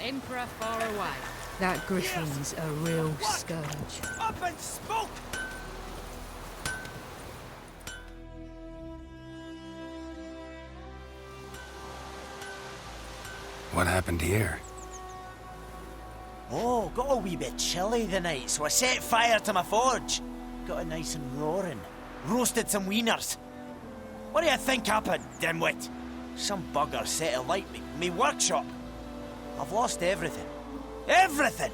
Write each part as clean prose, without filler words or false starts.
Emperor far away. That griffin's a real scourge. Up and smoke! What happened here? Oh, got a wee bit chilly the night, so I set fire to my forge. Got it nice and roaring. Roasted some wieners. What do you think happened, dimwit? Some bugger set alight me workshop. I've lost everything. Everything!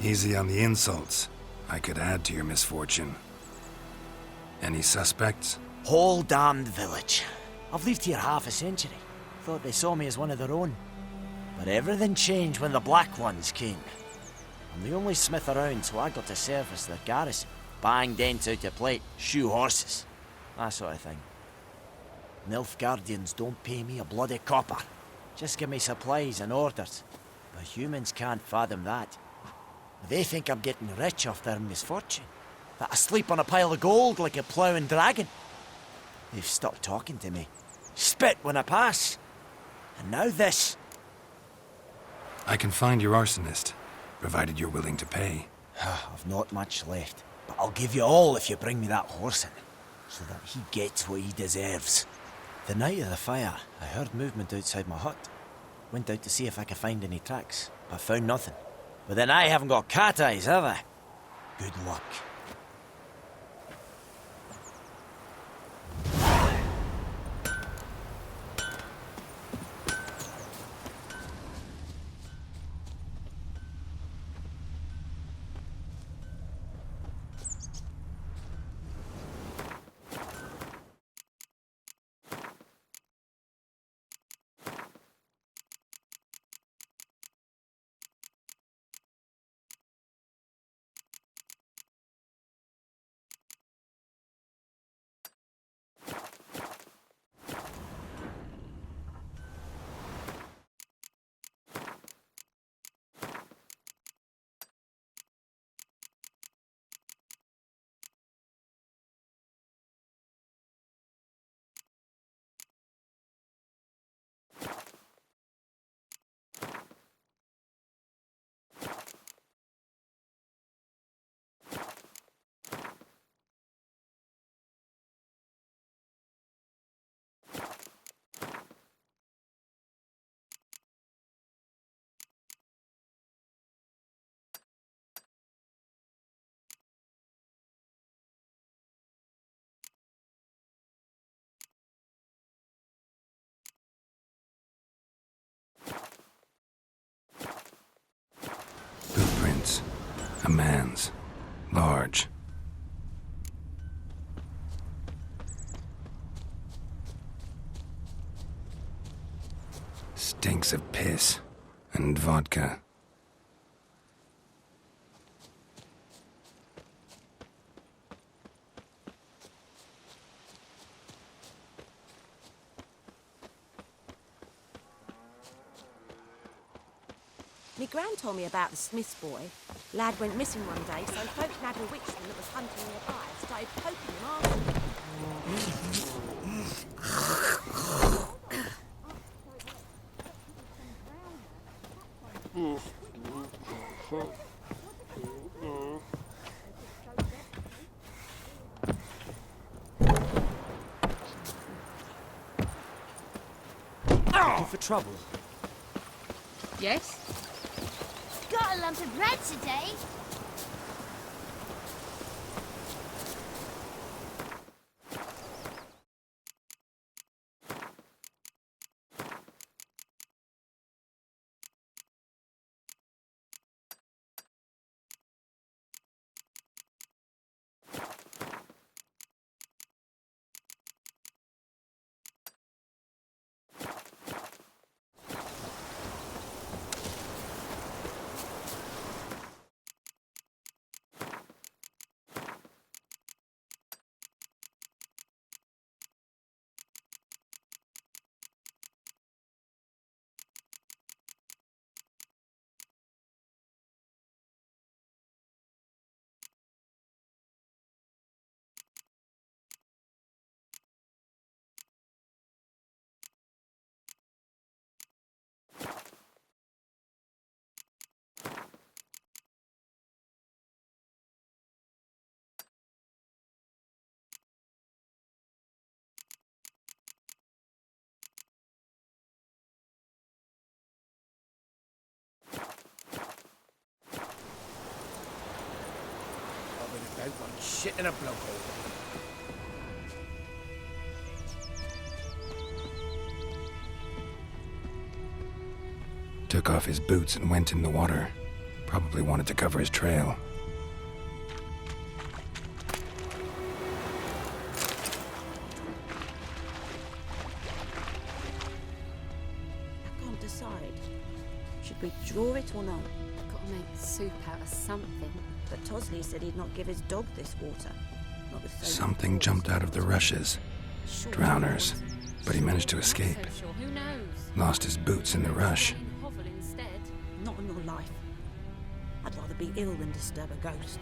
Easy on the insults. I could add to your misfortune. Any suspects? Whole damned village. I've lived here half a century. Thought they saw me as one of their own. But everything changed when the Black Ones came. I'm the only smith around, so I got to service their garrison. Bang dents out of plate, shoe horses. That sort of thing. Nilfgaardians don't pay me a bloody copper. Just give me supplies and orders. But humans can't fathom that. They think I'm getting rich off their misfortune. That I sleep on a pile of gold like a ploughing dragon. They've stopped talking to me. Spit when I pass. And now this. I can find your arsonist, provided you're willing to pay. I've not much left, but I'll give you all if you bring me that horse in, so that he gets what he deserves. The night of the fire, I heard movement outside my hut. Went out to see if I could find any tracks, but found nothing. But then I haven't got cat eyes, have I? Good luck. Footprints. A man's. Large. Stinks of piss. And vodka. Me gran told me about the Smith's boy. Lad went missing one day, so folk had a witchman that was hunting nearby and started poking him after. Looking for trouble? Yes? Got a lump of bread today. shit in a blowhole. Took off his boots and went in the water. Probably wanted to cover his trail. I can't decide. Should we draw it or not? Gotta make soup out of something. But Tosley said he'd not give his dog this water. Not with so Something many jumped out of the rushes. Sure. Drowners. But he managed to escape. Not so sure. Who knows? Lost his boots in the rush. Stay in hovel instead. Not in your life. I'd rather be ill than disturb a ghost.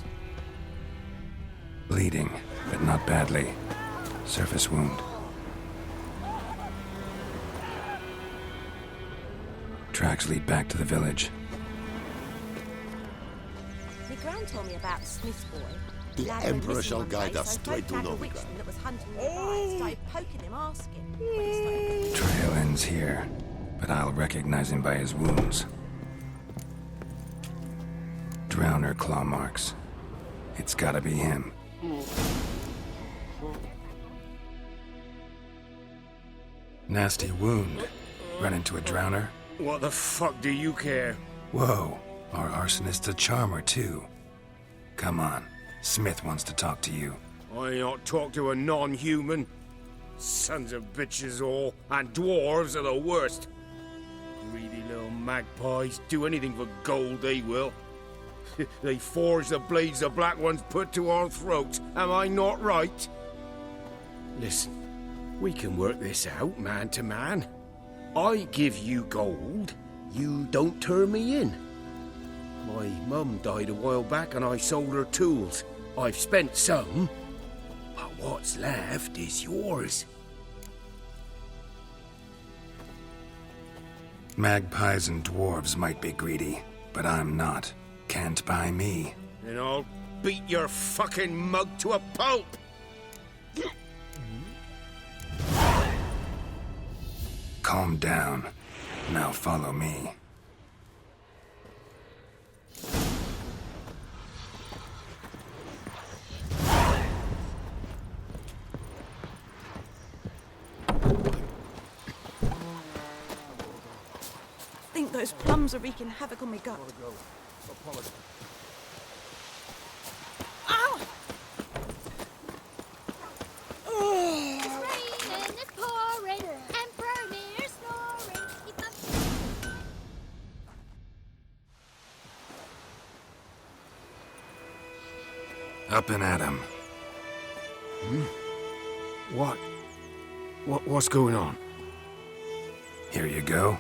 Bleeding, but not badly. Surface wound. Tracks lead back to the village. My gran told me about the Smith's boy. The Lad went Emperor missing shall one guide day, us so straight to folk nabbed a Novigrad. witchman that was hunting nearby and started poking him, asking. When he started Trail ends here, but I'll recognize him by his wounds. Drowner claw marks. It's gotta be him. Nasty wound. Run into a drowner? What the fuck do you care? Whoa, our arsonist's a charmer too. Come on, Smith wants to talk to you. I ain't not talk to a non-human. Sons of bitches all, and dwarves are the worst. Greedy little magpies, do anything for gold they will. They forge the blades the Black Ones put to our throats, am I not right? Listen, we can work this out man to man. I give you gold, you don't turn me in. My mum died a while back and I sold her tools. I've spent some, but what's left is yours. Magpies and dwarves might be greedy, but I'm not. Can't buy me. And I'll beat your fucking mug to a pulp! Calm down. Now follow me. I think those plums are wreaking havoc on my gut. Ow! It's raining, it's pouring, Emperor near snoring. He comes. Up and at 'em. What's going on? Here you go.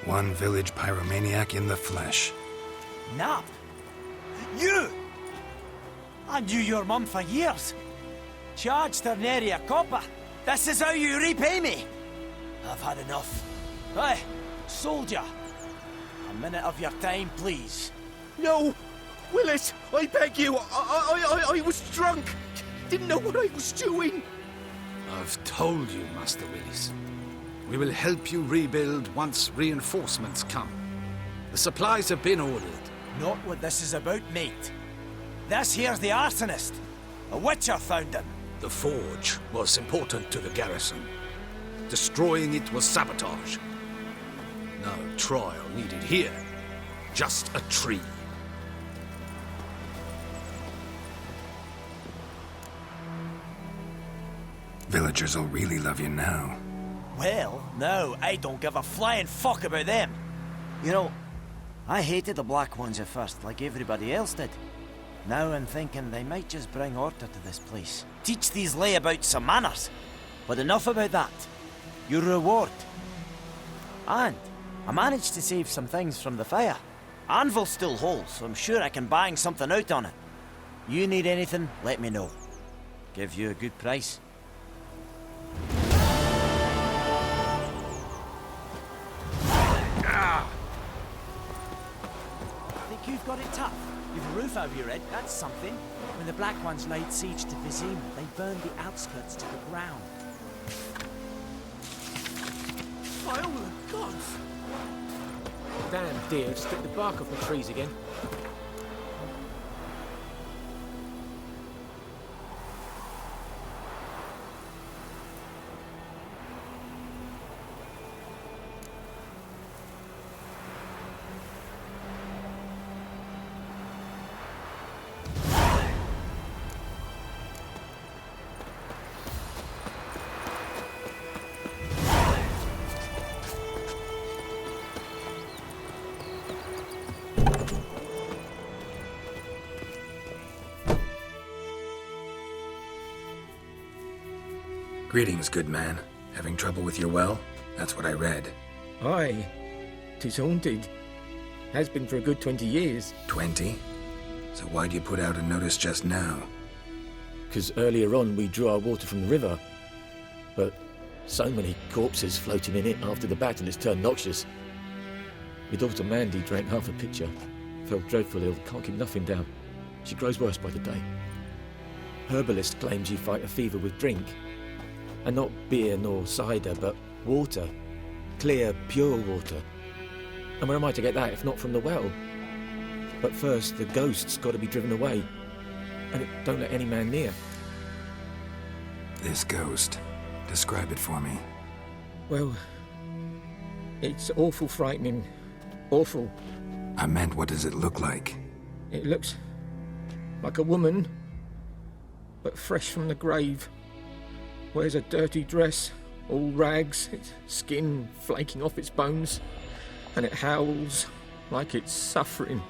One village pyromaniac in the flesh. Nap? You! I knew your mum for years. Charged her nary a copper. This is how you repay me. I've had enough. Hey, soldier. A minute of your time, please. No! Willis, I beg you, I was drunk! Didn't know what I was doing! I've told you, Master Willis. We will help you rebuild once reinforcements come. The supplies have been ordered. Not what this is about, mate. This here's the arsonist. A witcher found him. The forge was important to the garrison. Destroying it was sabotage. No trial needed here. Just a tree. Villagers will really love you now. Well, no, I don't give a flying fuck about them. You know, I hated the Black Ones at first, like everybody else did. Now I'm thinking they might just bring order to this place. Teach these layabouts some manners. But enough about that. Your reward. And I managed to save some things from the fire. Anvil still holds, so I'm sure I can bang something out on it. You need anything, let me know. Give you a good price. Think you've got it tough? You've a roof over your head, that's something. When the Black Ones laid siege to Vizima, they burned the outskirts to the ground. By all the gods! Damn deer, strip the bark off the trees again. Greetings, good man. Having trouble with your well? That's what I read. Aye. 'Tis haunted. Has been for a good 20 years. 20? So why'd you put out a notice just now? 'Cause earlier on we drew our water from the river. But so many corpses floating in it after the battle it's turned noxious. My daughter Mandy drank half a pitcher. Felt dreadful ill, can't keep nothing down. She grows worse by the day. Herbalist claims you fight a fever with drink. And not beer nor cider, but water. Clear, pure water. And where am I to get that if not from the well? But first, the ghost's got to be driven away. And it don't let any man near. This ghost. Describe it for me. Well, it's awful frightening. Awful. I meant, what does it look like? It looks like a woman, but fresh from the grave. Wears a dirty dress, all rags, its skin flaking off its bones, and it howls like it's suffering.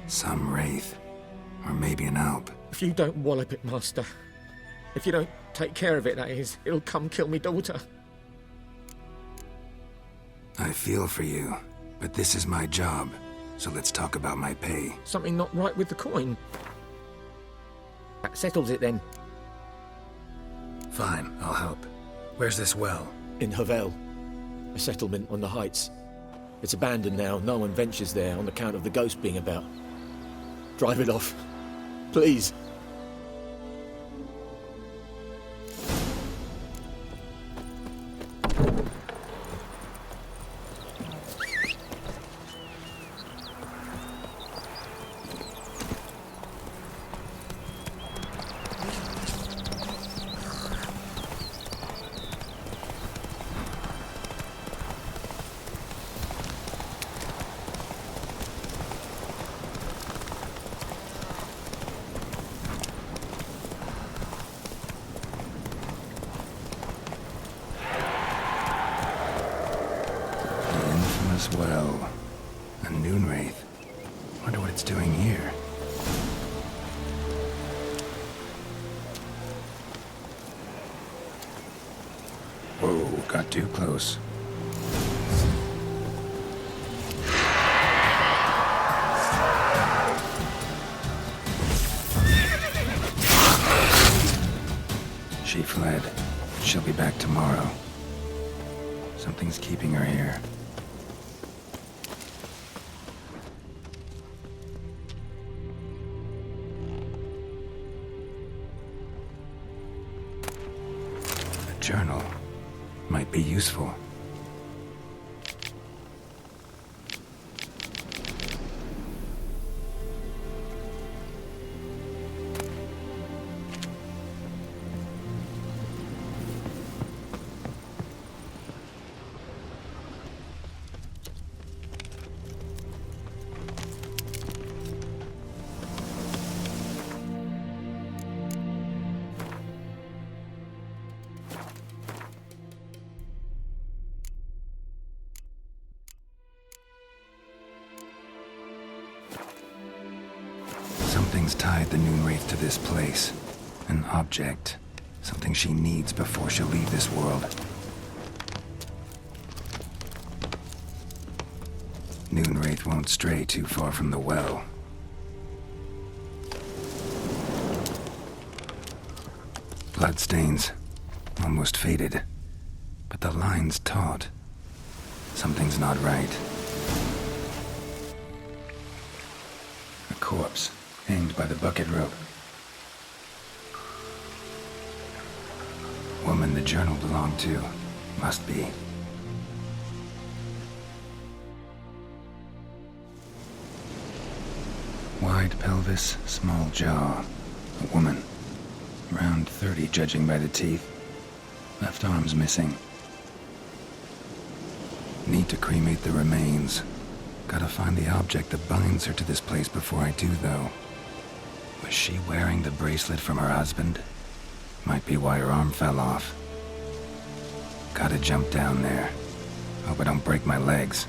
Some wraith. Or maybe an alp. If you don't wallop it, Master, if you don't take care of it, that is, it'll come kill me daughter. I feel for you, but this is my job, so let's talk about my pay. Something not right with the coin. That settles it then. Fine, I'll help. Where's this well? In Havel, a settlement on the heights. It's abandoned now, no one ventures there on account of the ghost being about. Drive it off, please. Well, a noon wraith. Wonder what it's doing here. Whoa, got too close. She fled. She'll be back tomorrow. Something's keeping her here. Journal might be useful. Something's tied the Noon Wraith to this place. An object. Something she needs before she'll leave this world. Noon Wraith won't stray too far from the well. Bloodstains. Almost faded. But the line's taut. Something's not right. A corpse. Hanged by the bucket rope. Woman the journal belonged to. Must be. Wide pelvis, small jaw. A woman. Around 30, judging by the teeth. Left arm's missing. Need to cremate the remains. Gotta find the object that binds her to this place before I do, though. Was she wearing the bracelet from her husband? Might be why her arm fell off. Gotta jump down there. Hope I don't break my legs.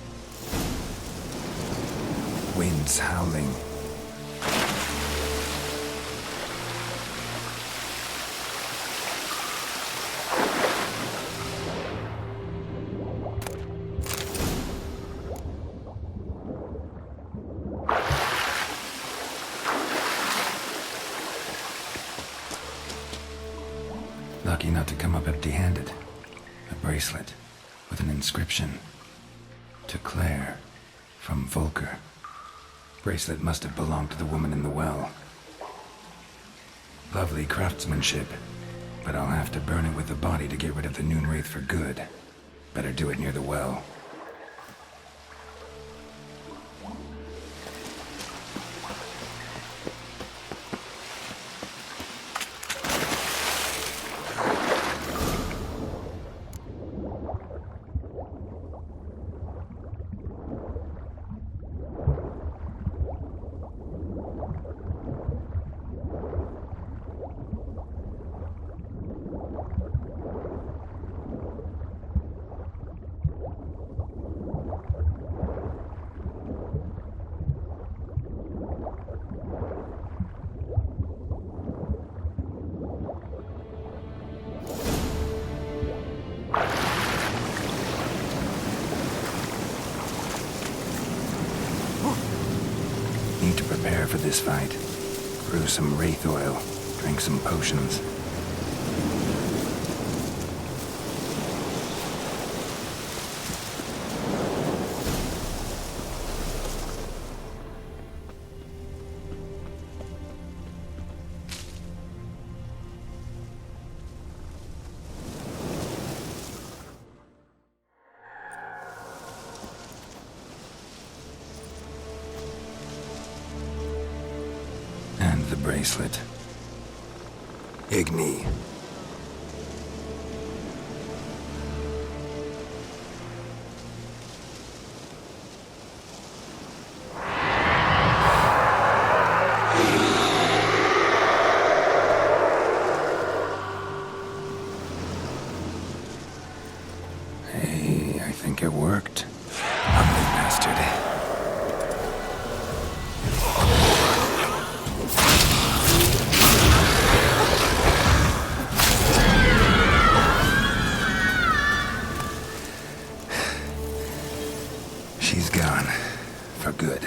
Wind's howling. to come up empty-handed. A bracelet with an inscription. To Claire, from Volker. Bracelet must have belonged to the woman in the well. Lovely craftsmanship, but I'll have to burn it with the body to get rid of the Noonwraith for good. Better do it near the well. Need to prepare for this fight. Brew some wraith oil, drink some potions. And the bracelet. Igni. Hey, I think it worked. Ugly bastard. She's gone. For good.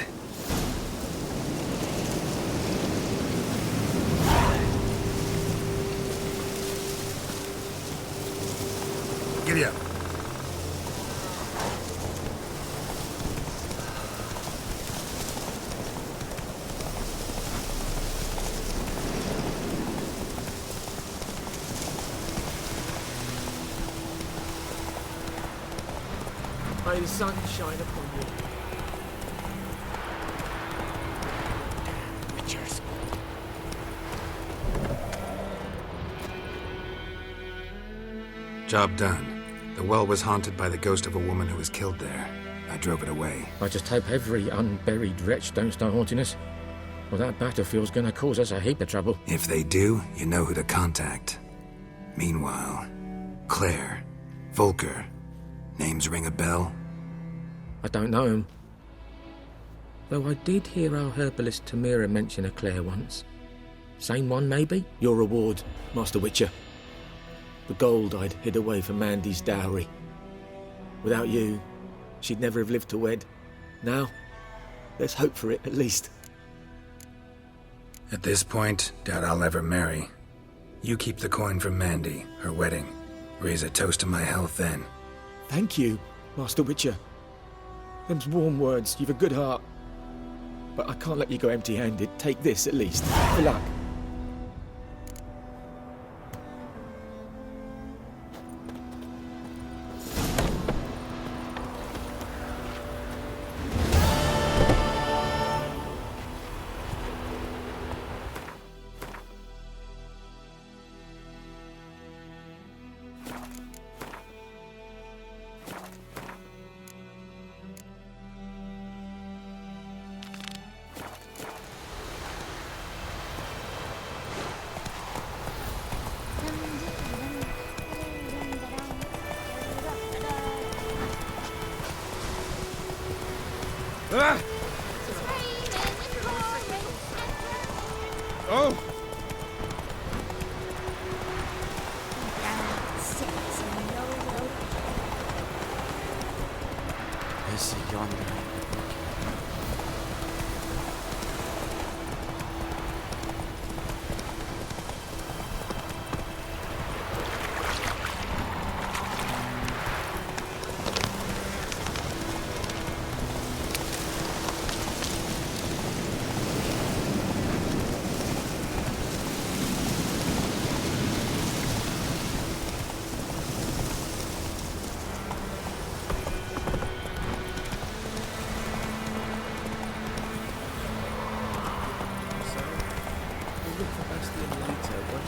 Giddy up. May the sun shine upon you. Witchers. Job done. The well was haunted by the ghost of a woman who was killed there. I drove it away. I just hope every unburied wretch don't start haunting us. Well, that battlefield's gonna cause us a heap of trouble. If they do, you know who to contact. Meanwhile, Claire, Volker. Names ring a bell? I don't know him. Though I did hear our herbalist Tamira mention a Claire once. Same one, maybe? Your reward, Master Witcher. The gold I'd hid away for Mandy's dowry. Without you, she'd never have lived to wed. Now, let's hope for it, at least. At this point, doubt I'll ever marry. You keep the coin from Mandy, her wedding. Raise a toast to my health then. Thank you, Master Witcher. Them's warm words, you've a good heart. But I can't let you go empty-handed. Take this, at least. For luck. Ah! Oh! Is it yonder?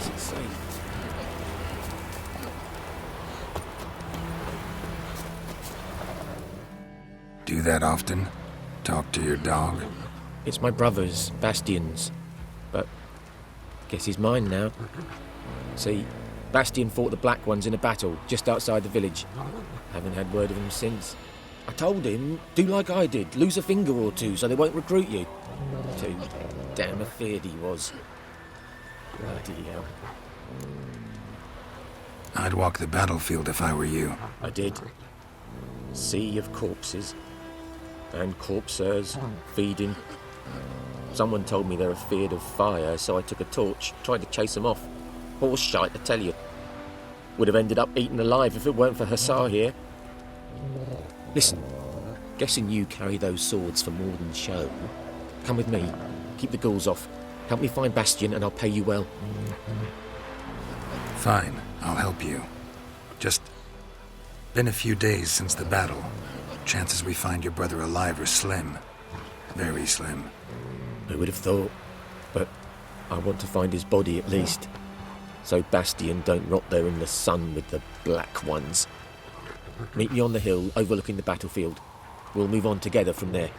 Is it safe? Do that often? Talk to your dog? It's my brother's, Bastion's. But guess he's mine now. See, Bastion fought the Black Ones in a battle just outside the village. Haven't had word of him since. I told him, do like I did, lose a finger or two so they won't recruit you. Too damn afeard he was. Bloody hell. I'd walk the battlefield if I were you. I did. Sea of corpses. And corpsers feeding. Someone told me they're afeard of fire, so I took a torch, tried to chase them off. Horse shite, I tell you. Would have ended up eaten alive if it weren't for Hussar here. Listen, guessing you carry those swords for more than show. Come with me, keep the ghouls off. Help me find Bastion and I'll pay you well. Fine, I'll help you. Just been a few days since the battle. Chances we find your brother alive are slim. Very slim. Who would have thought? But I want to find his body at least. So Bastion don't rot there in the sun with the Black Ones. Meet me on the hill overlooking the battlefield. We'll move on together from there.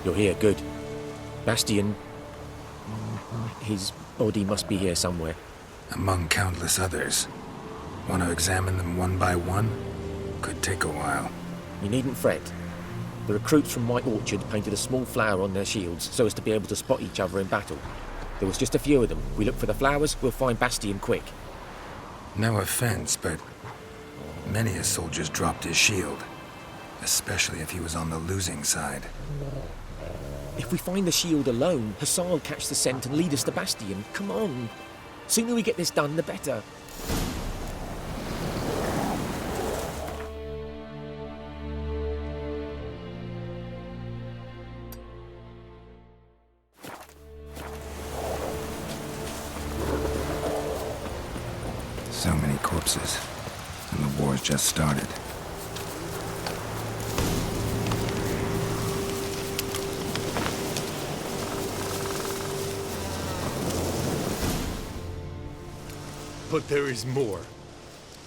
You're here, good. Bastion... his body must be here somewhere. Among countless others. Want to examine them one by one? Could take a while. You needn't fret. The recruits from White Orchard painted a small flower on their shields so as to be able to spot each other in battle. There was just a few of them. We look for the flowers, we'll find Bastion quick. No offense, but many a soldier's dropped his shield. Especially if he was on the losing side. If we find the shield alone, Hassan will catch the scent and lead us to Bastion. Come on. Sooner we get this done, the better. So many corpses. And the war's just started. But there is more.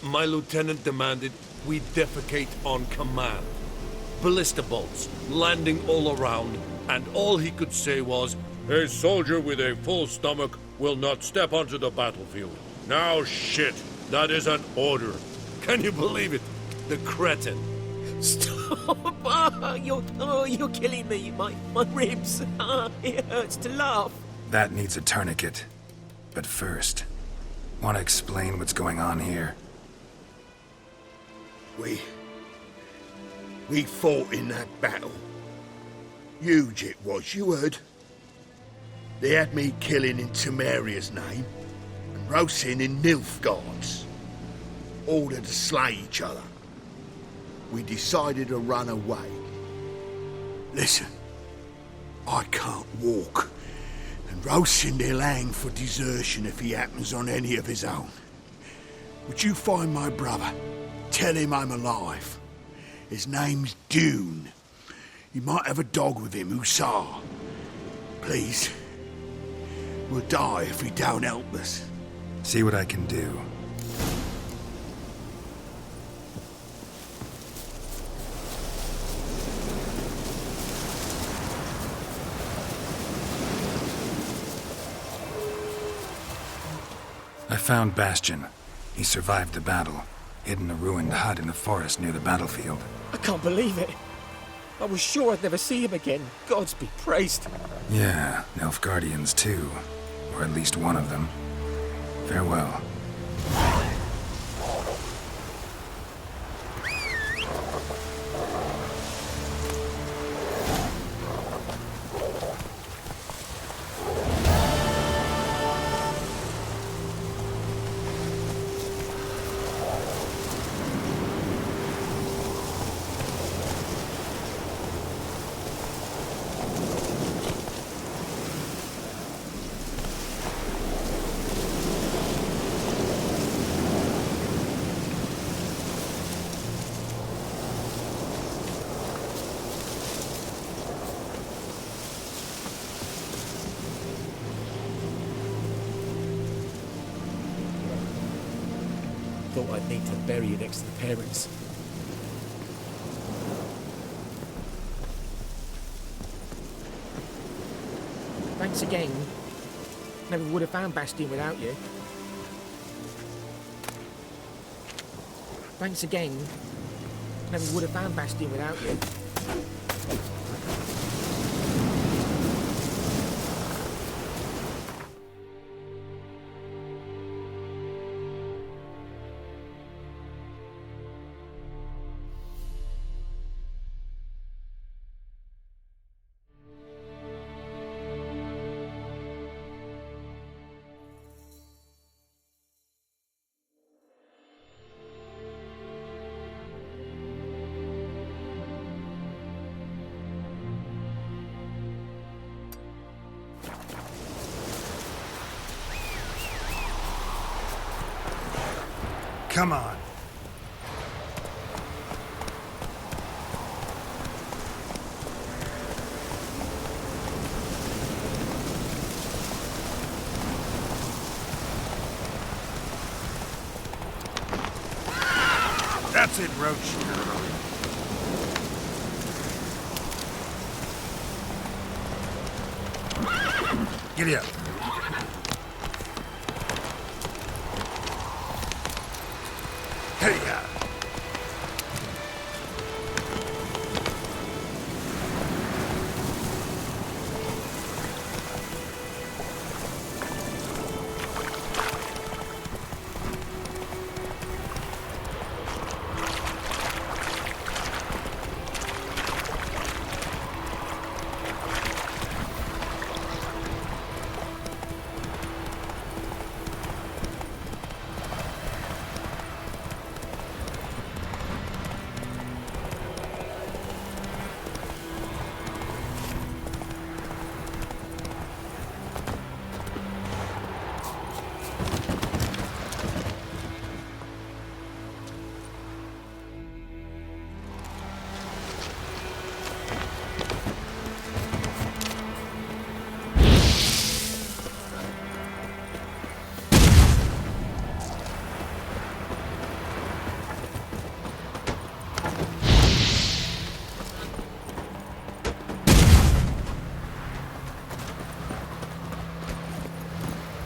My lieutenant demanded we defecate on command. Ballista bolts landing all around, and all he could say was, "A soldier with a full stomach will not step onto the battlefield." Now shit, that is an order. Can you believe it? The cretin. Stop! You're killing me. My ribs. It hurts to laugh. That needs a tourniquet. But first, want to explain what's going on here? We fought in that battle. Huge it was, you heard. They had me killing in Temeria's name, and roasting in Nilfgaard's. Ordered to slay each other. We decided to run away. Listen, I can't walk, and Rosin will hang for desertion if he happens on any of his own. Would you find my brother? Tell him I'm alive. His name's Dune. He might have a dog with him, Hussar. Please. We'll die if he don't help us. See what I can do. I found Bastion. He survived the battle, hid in a ruined hut in the forest near the battlefield. I can't believe it. I was sure I'd never see him again. Gods be praised. Yeah, Nilfgaardians too. Or at least one of them. Farewell. Thought I'd need to bury you next to the parents. Thanks again. Never would have found Bastion without you. Thanks again. Never would have found Bastion without you. Come on. That's it, Roach. Giddy up. Hey,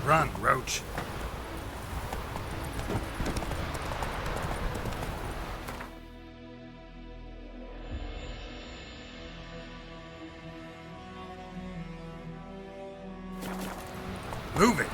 Run, Roach. Move it!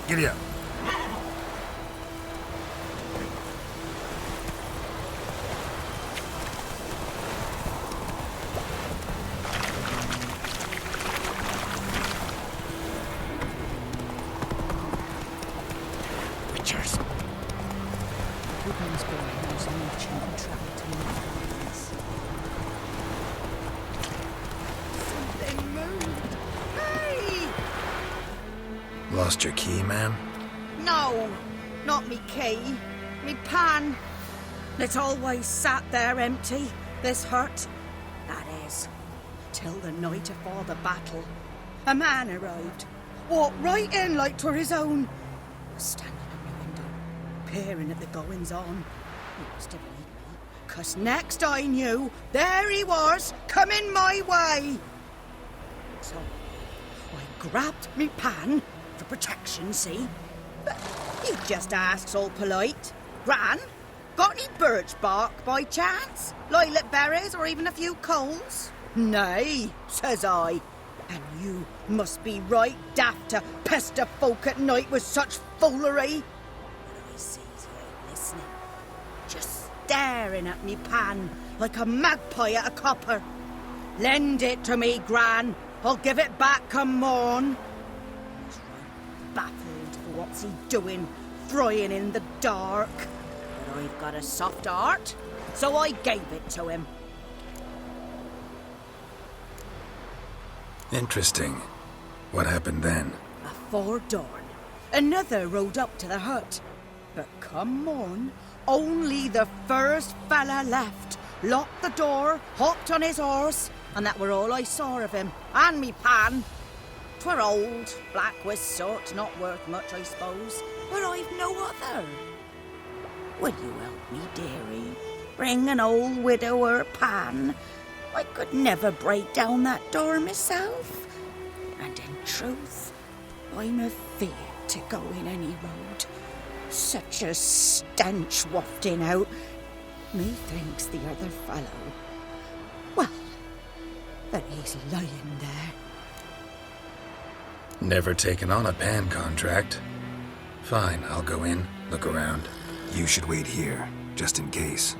Giddy up. Witchers. Goodman's boy knows an ancient travel to new gardens. Something moved. Hey! Lost your key, ma'am? No, not me key. Me pan. It always sat there empty, this hut. That is, till the night afore the battle. A man arrived. Walked right in like 'twere his own. Was standing at my window, peering at the goings-on. He must have read me, 'cause next I knew, there he was, coming my way. So, I grabbed me pan, for protection, see? But he just asks all polite, Gran, got any birch bark by chance? Lilac berries or even a few coals? Nay, says I. And you must be right daft to pester folk at night with such foolery. But I sees he ain't listening, just staring at me pan like a magpie at a copper. Lend it to me, Gran. I'll give it back come morn. He's right baffled for what's he doing, frying in the dark. But I've got a soft heart, so I gave it to him. Interesting. What happened then? Afore dawn, another rode up to the hut. But come morn, only the first fella left, locked the door, hopped on his horse, and that were all I saw of him, and me pan. 'Twere old, black with sort, not worth much, I suppose, but I've no other. Will you help me, dearie? Bring an old widower pan. I could never break down that door myself. And in truth, I'm afeard to go in any road. Such a stench wafting out. Methinks the other fellow, well, that he's lying there. Never taken on a pan contract. Fine, I'll go in, look around. You should wait here, just in case.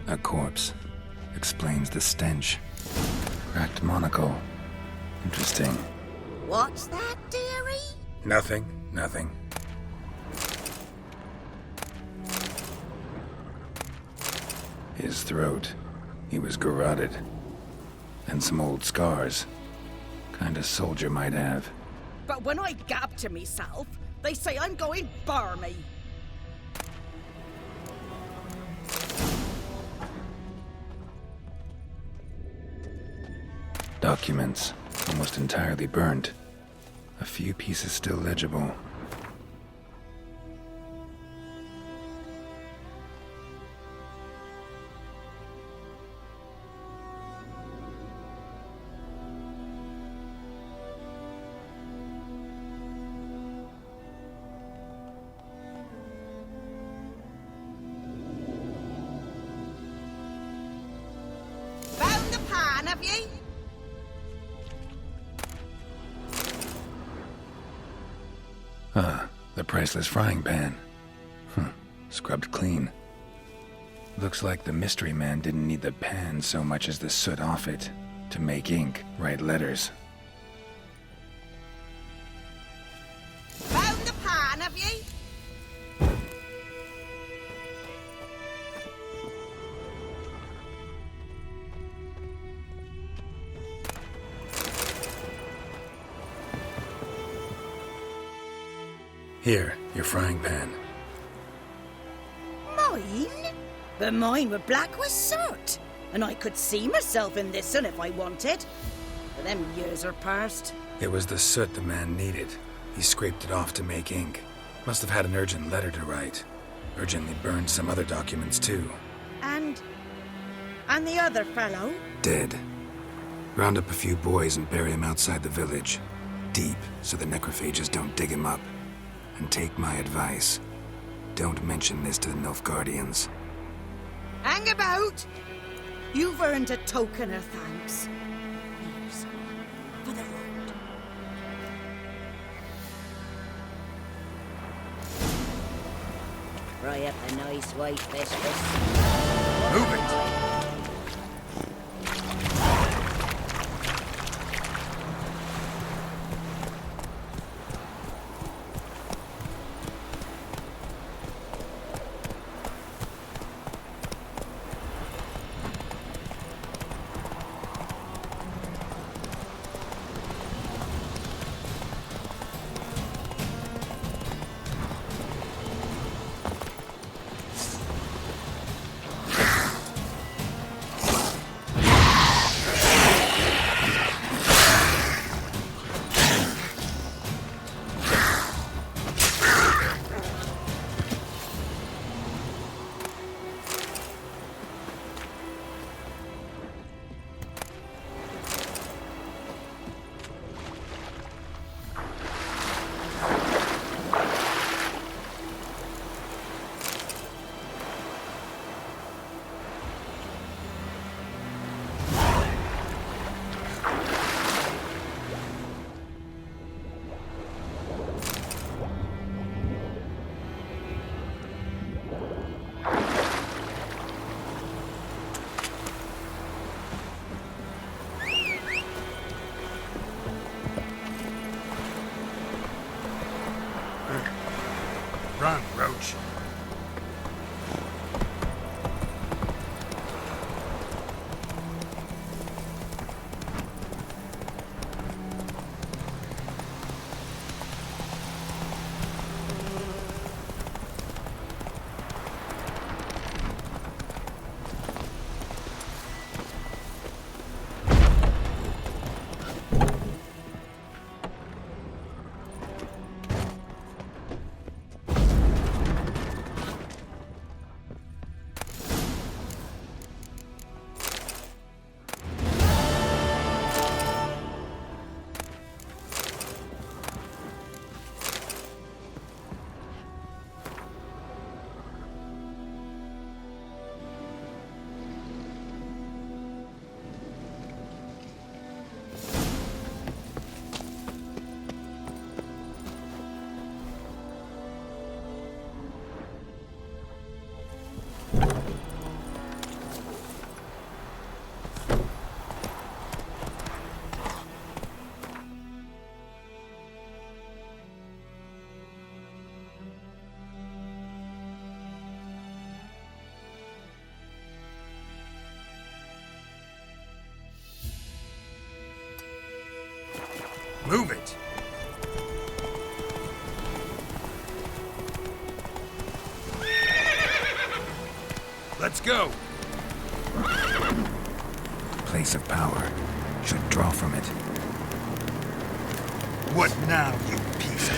A corpse. Explains the stench. Cracked monocle. Interesting. What's that, dearie? Nothing. His throat. He was garroted. And some old scars. Kind of soldier might have. But when I gab to myself, they say I'm going barmy. Documents. Almost entirely burnt. A few pieces still legible. Found the pan, have ye? Ah, the priceless frying pan. Scrubbed clean. Looks like the mystery man didn't need the pan so much as the soot off it to make ink, write letters. Found the pan, have ye? Here, your frying pan. Mine? But mine were black with soot, and I could see myself in this one if I wanted. But them years are past. It was the soot the man needed. He scraped it off to make ink. Must have had an urgent letter to write. Urgently burned some other documents too. And the other fellow? Dead. Round up a few boys and bury him outside the village. deep so the necrophages don't dig him up. And take my advice. Don't mention this to the Nilfgaardians. Hang about! You've earned a token of thanks. Here's for the road. Fry up a nice white biscuit. Move it! Run, Roach. Move it! Let's go! Place of power. Should draw from it. What now, you piece of...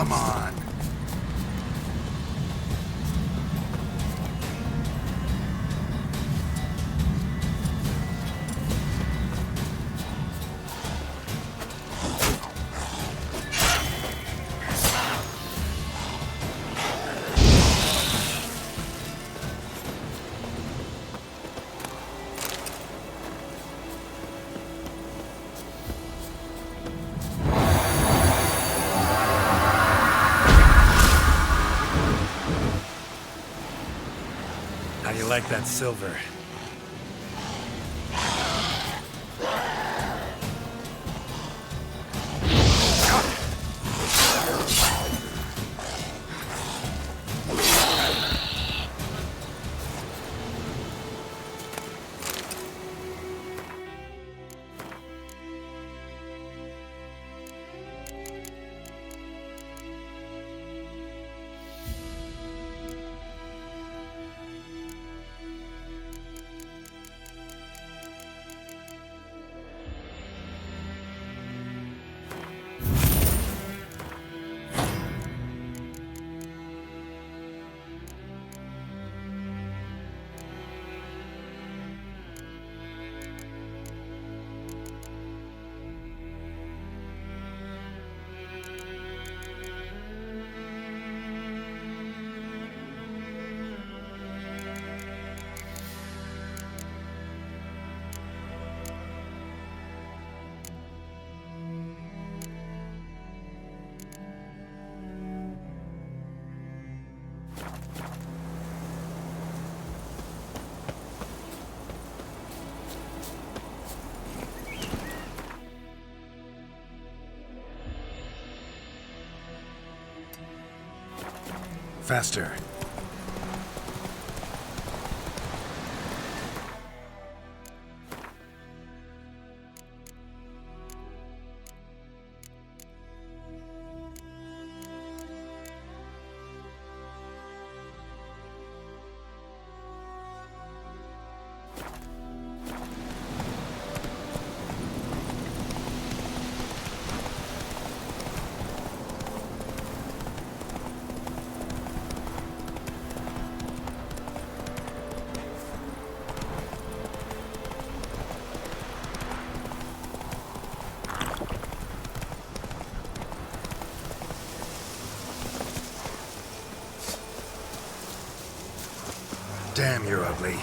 Come on. How you like that silver? Faster. Damn, you're ugly.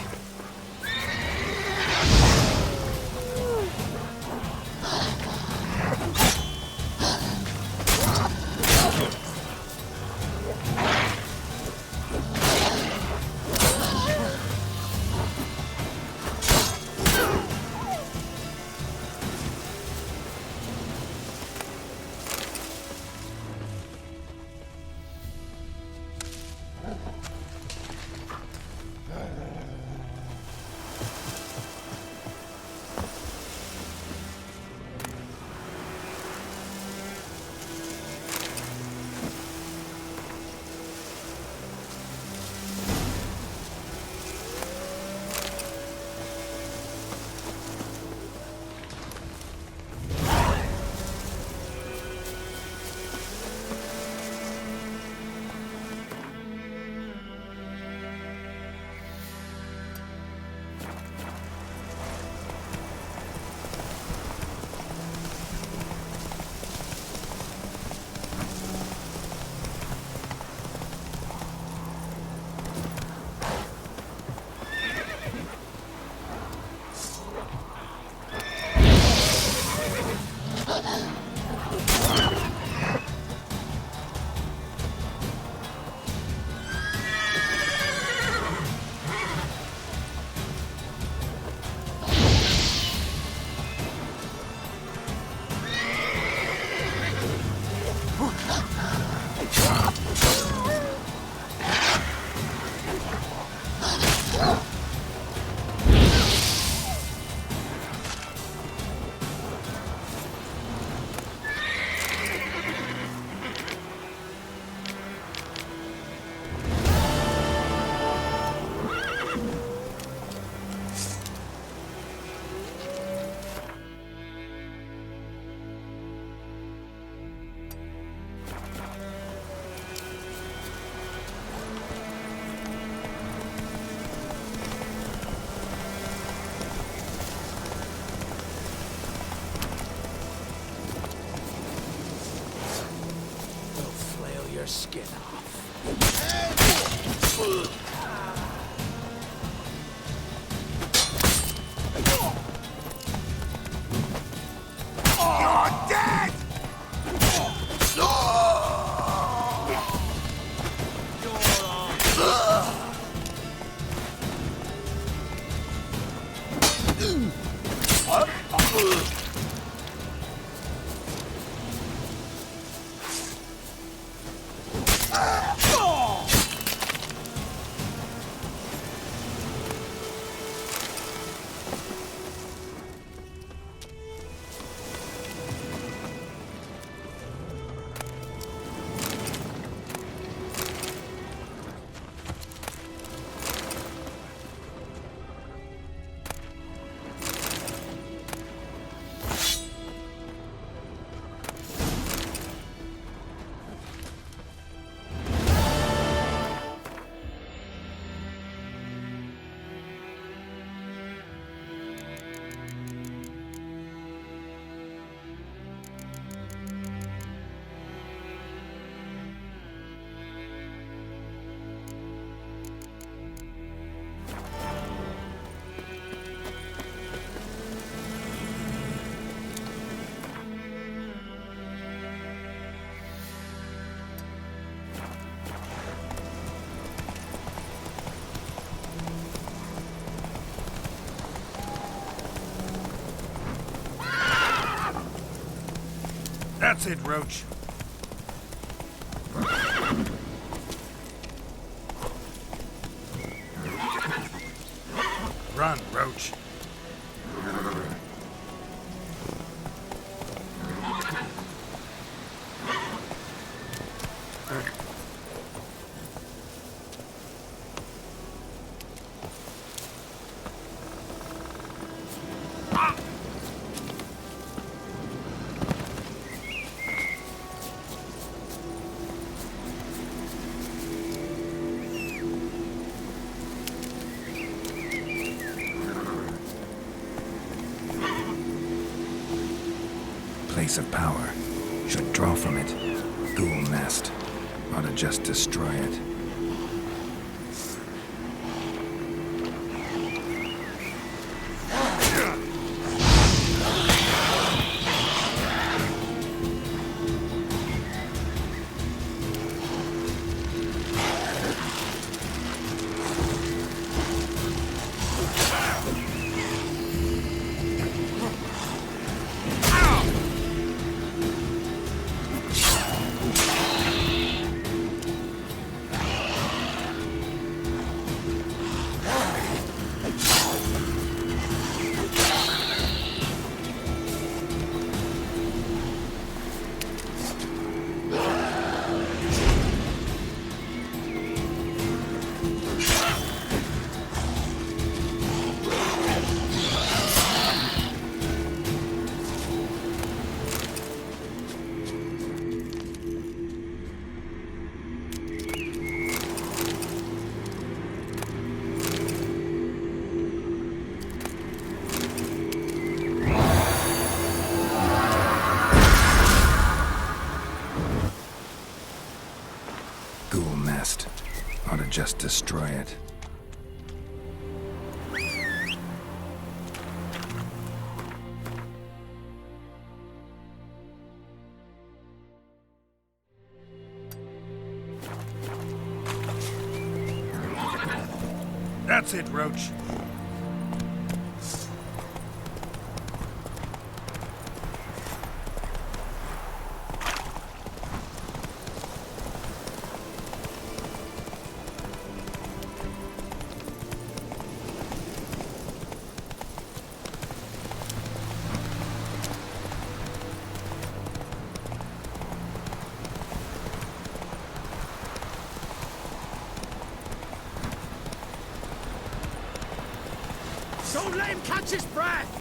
your skin off. You're dead! That's it, Roach. Run, Roach. Place of power. Should draw from it. Ghoul nest. Ought to just destroy it. Ghoul nest. Ought to just destroy it. That's it, Roach. Don't let him catch his breath!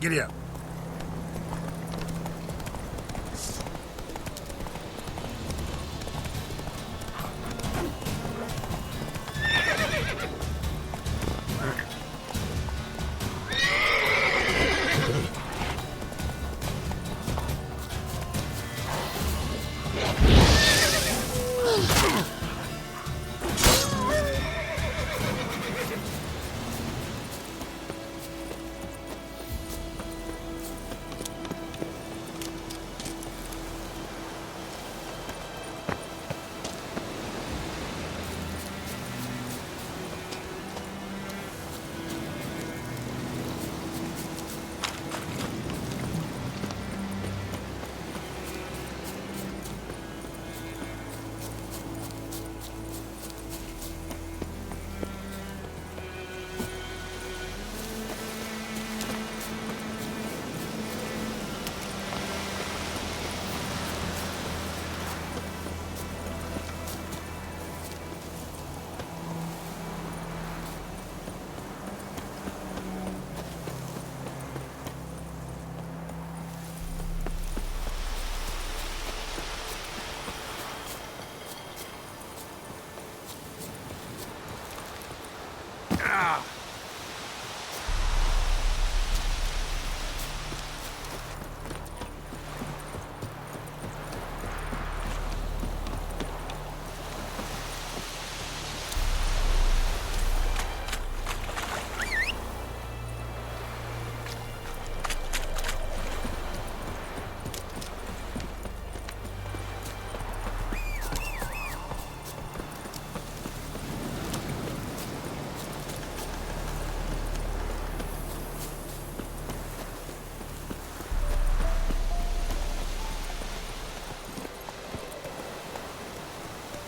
Giddy up.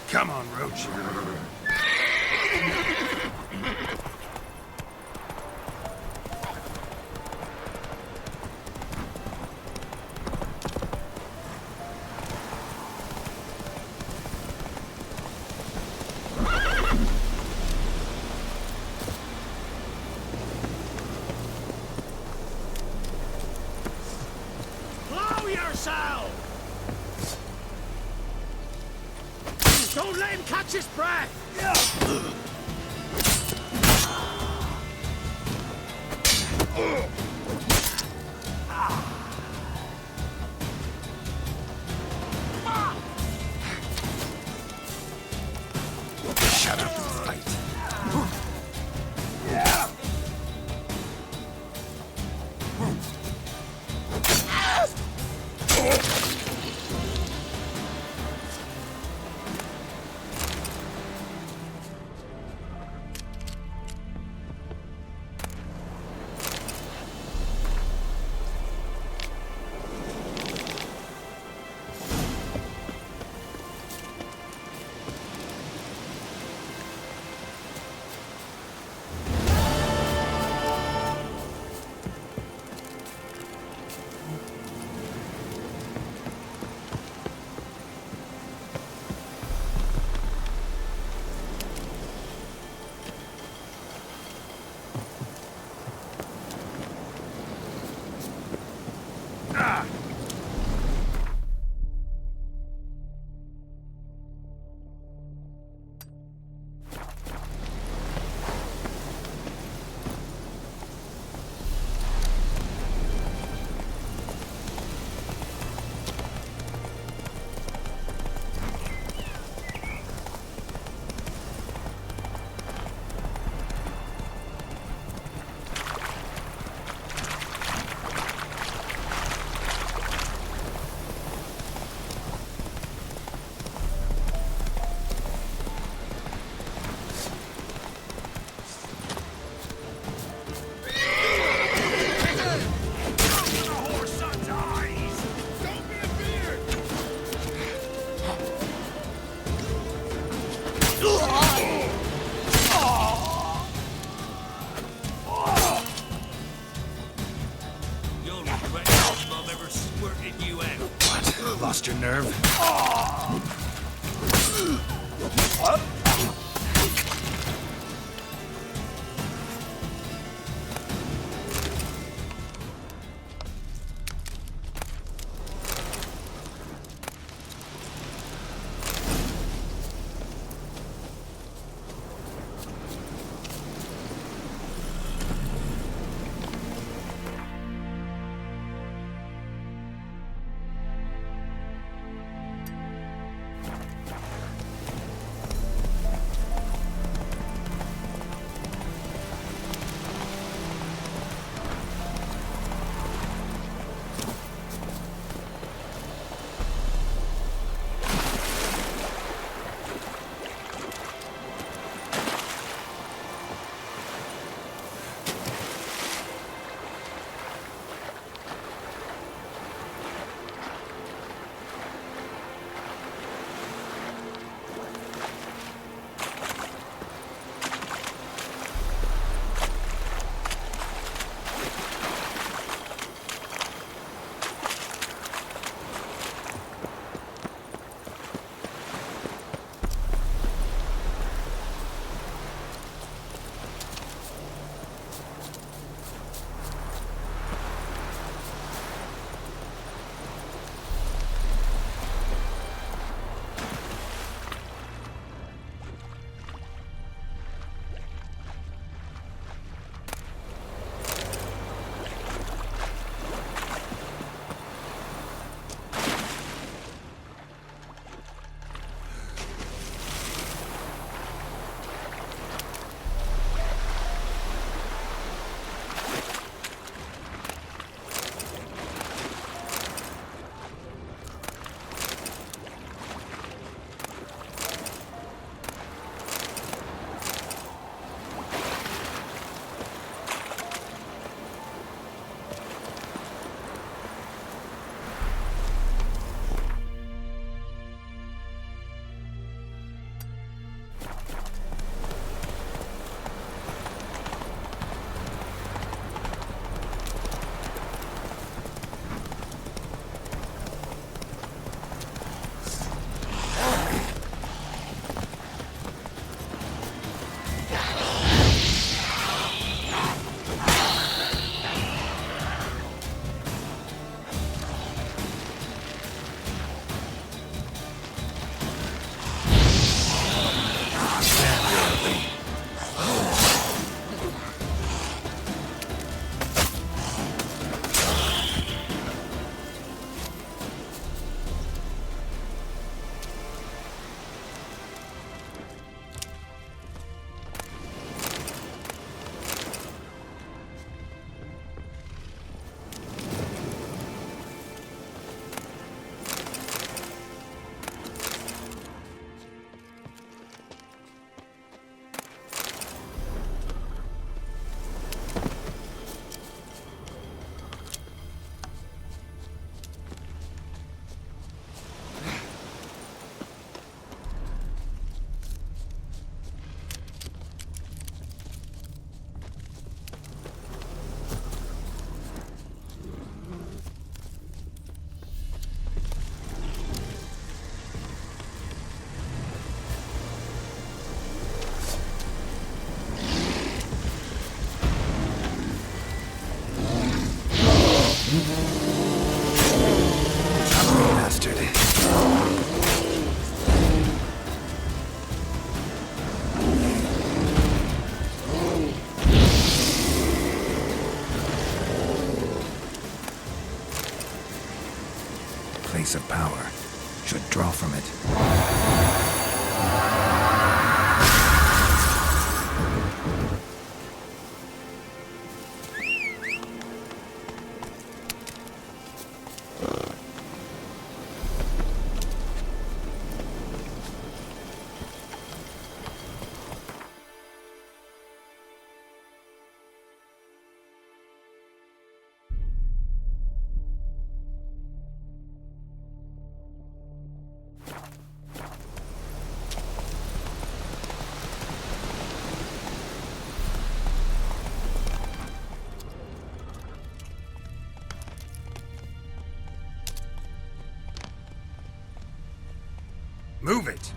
Come on, Roach. Blow yourself! Don't let him catch his breath! Shut up and fight. You'll regret your mum ever squirted you out. What? Lost your nerve? place of power. Should draw from it. Move it!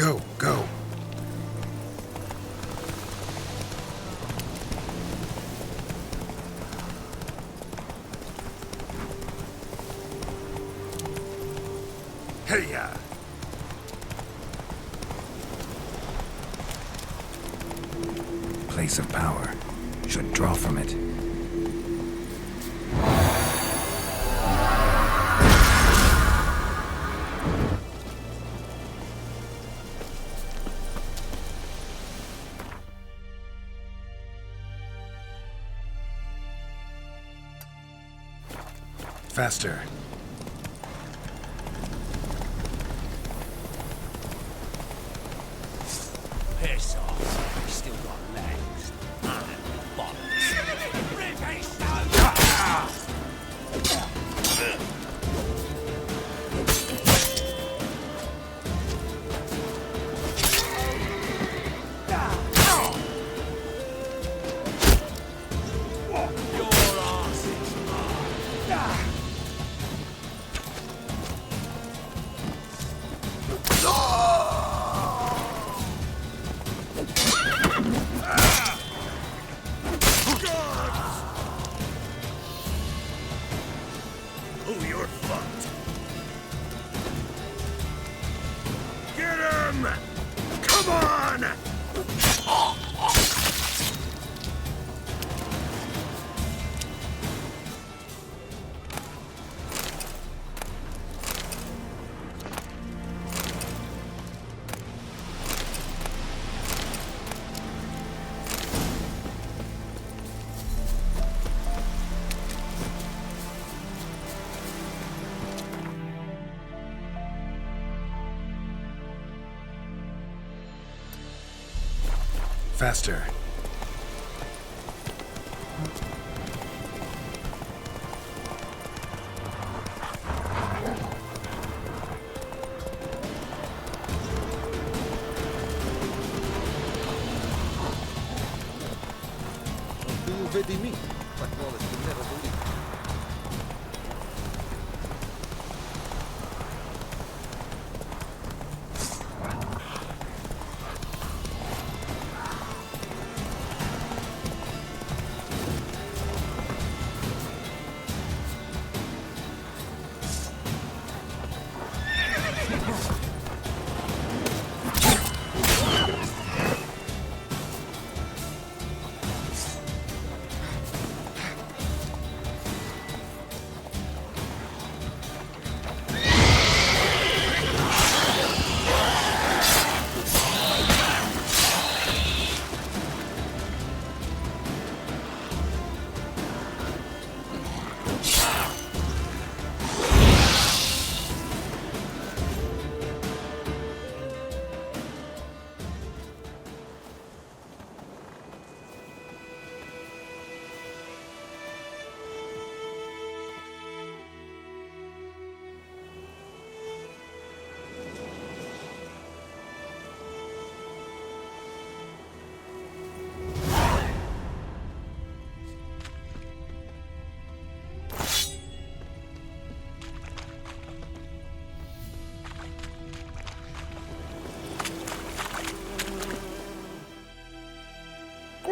Go, go. Hey-ya! Place of power. Should draw from it. Faster. Piss off. Still got legs. And bollocks. Rip his Oh, you're fucked. Get him! Come on! Faster. Do you vedi me? But Wallace will never believe.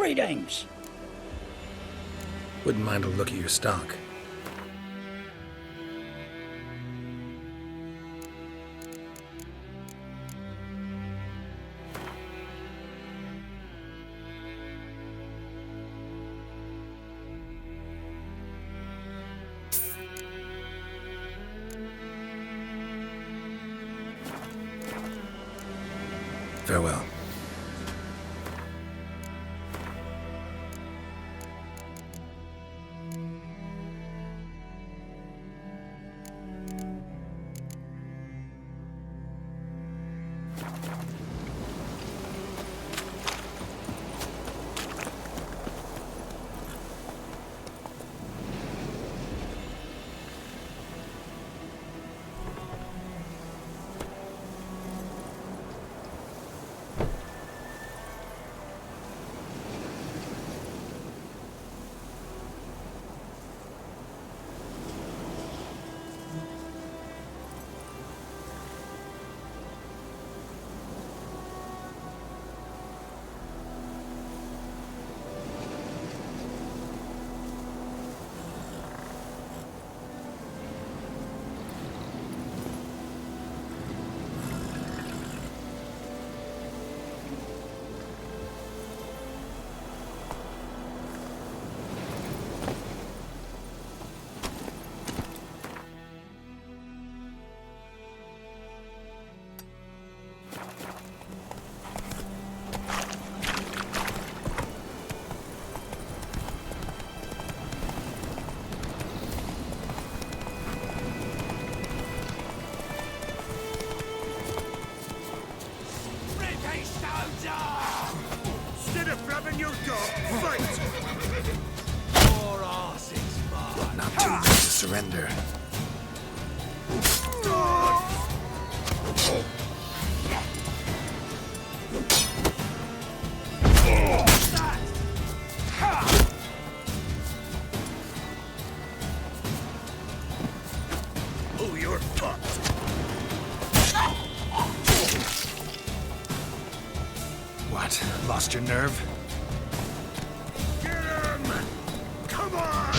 Greetings. Wouldn't mind a look at your stock. Farewell. Instead of grabbing your dog, fight! Your arse is mine. Not too late to surrender. Oh, you're fucked. What? Lost your nerve? Get him! Come on!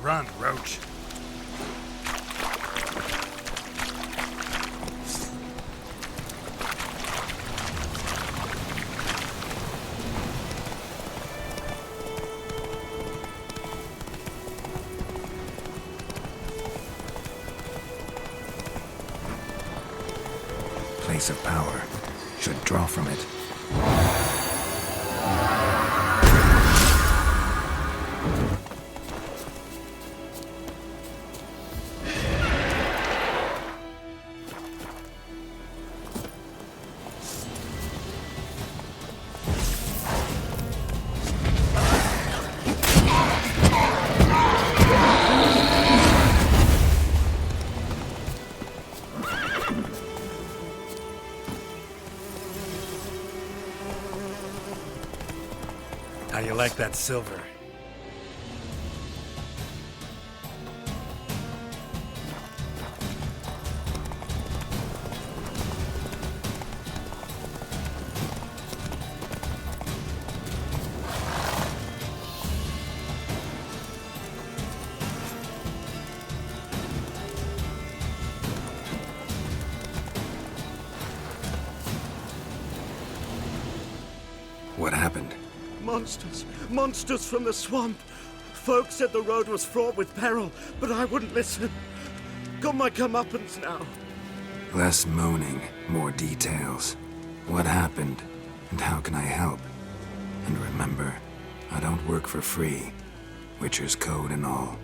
Run, Roach. Place of power. Should draw from it. How you like that silver? What happened? Monsters. Monsters from the swamp. Folk said the road was fraught with peril, but I wouldn't listen. Got my comeuppance now. Less moaning, more details. What happened, and how can I help? And remember, I don't work for free. Witcher's code and all.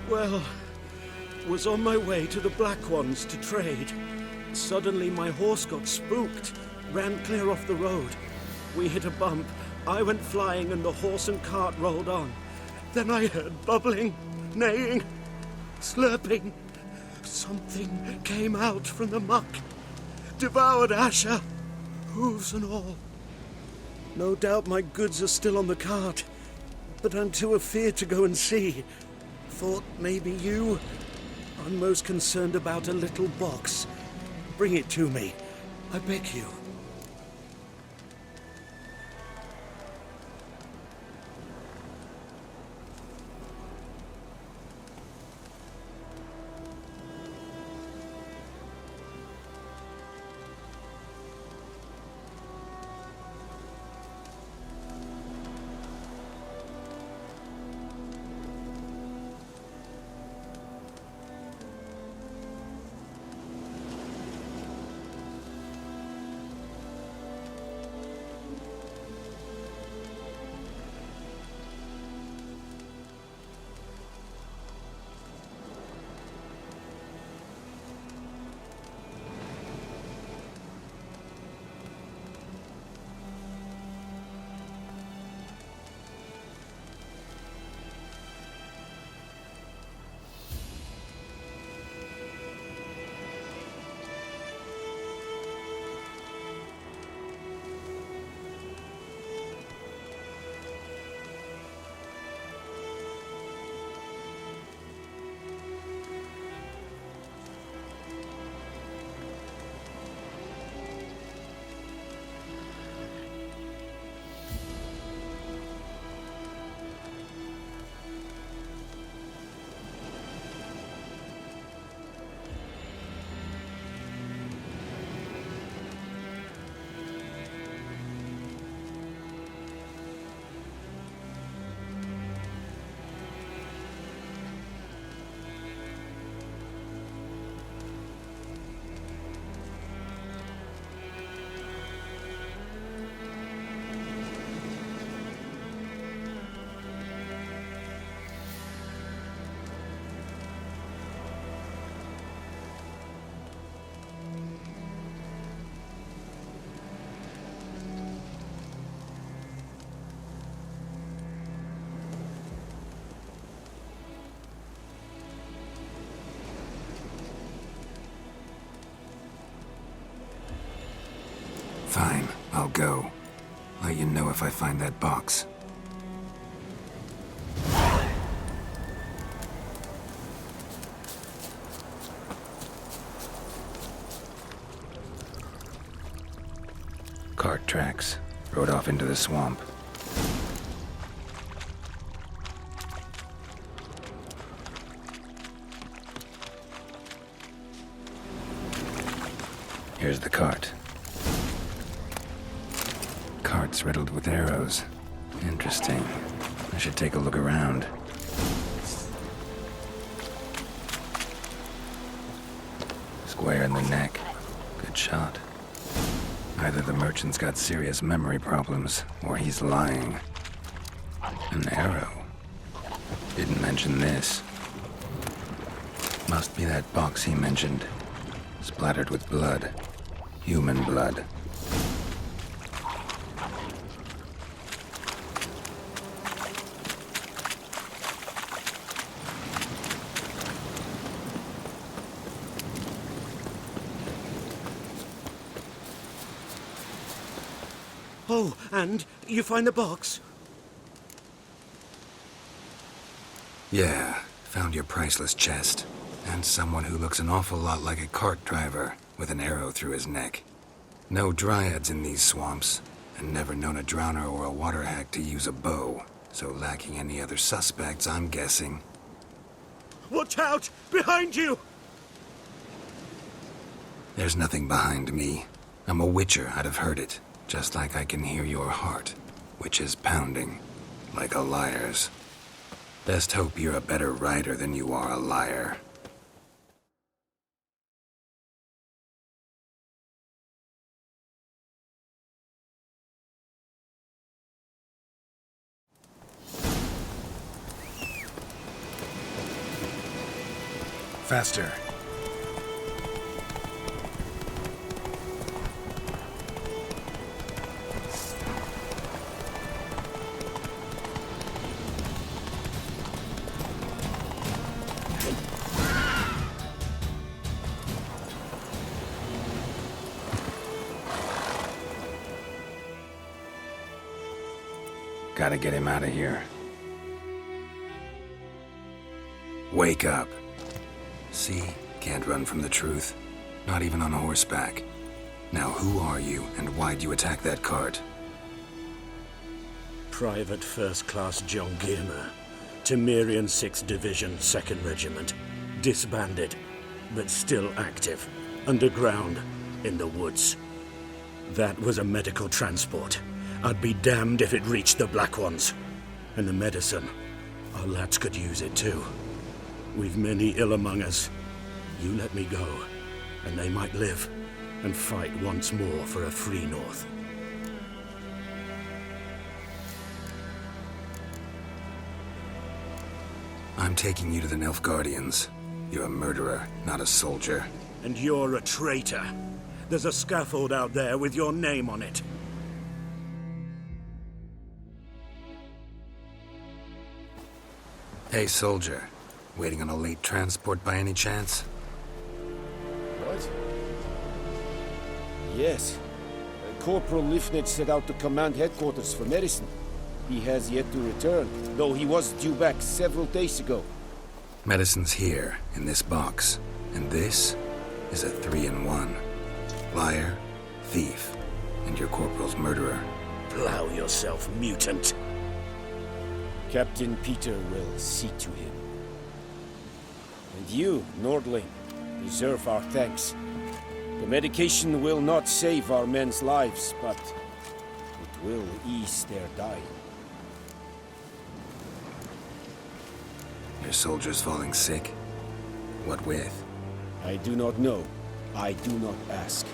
Well, was on my way to the Black Ones to trade. Suddenly my horse got spooked, ran clear off the road. We hit a bump. I went flying and the horse and cart rolled on. Then I heard bubbling, neighing, slurping. Something came out from the muck. Devoured Asher, hooves and all. No doubt my goods are still on the cart, but I'm too afeard to go and see. Thought maybe you. I'm most concerned about a little box. Bring it to me, I beg you. Fine, I'll go. Let you know if I find that box. Cart tracks. Rode off into the swamp. Here's the cart. Cart's riddled with arrows. Interesting. I should take a look around. Square in the neck. Good shot. Either the merchant's got serious memory problems, or he's lying. An arrow. Didn't mention this. Must be that box he mentioned. Splattered with blood. Human blood. Oh, and you find the box? Yeah, found your priceless chest. And someone who looks an awful lot like a cart driver, with an arrow through his neck. No dryads in these swamps, and never known a drowner or a water hack to use a bow, so lacking any other suspects, I'm guessing. Watch out! Behind you! There's nothing behind me. I'm a witcher, I'd have heard it. Just like I can hear your heart, which is pounding, like a liar's. Best hope you're a better rider than you are a liar. Faster. Gotta get him out of here. Wake up. See? Can't run from the truth. Not even on horseback. Now who are you, and why'd you attack that cart? Private First Class John Gilmer, Temerian 6th Division, 2nd Regiment. Disbanded, but still active. Underground, in the woods. That was a medical transport. I'd be damned if it reached the Black Ones. And the medicine, our lads could use it too. We've many ill among us. You let me go, and they might live and fight once more for a free North. I'm taking you to the Nilfgaardians. You're a murderer, not a soldier. And you're a traitor. There's a scaffold out there with your name on it. Hey, soldier. Waiting on a late transport by any chance? What? Yes. Corporal Lifnitz set out to command headquarters for medicine. He has yet to return, though he was due back several days ago. Medicine's here, in this box. And this is a 3-in-1. Liar, thief, and your corporal's murderer. Plow yourself, mutant. Captain Peter will see to him. And you, Nordling, deserve our thanks. The medication will not save our men's lives, but it will ease their dying. Your soldiers falling sick? What with? I do not know. I do not ask.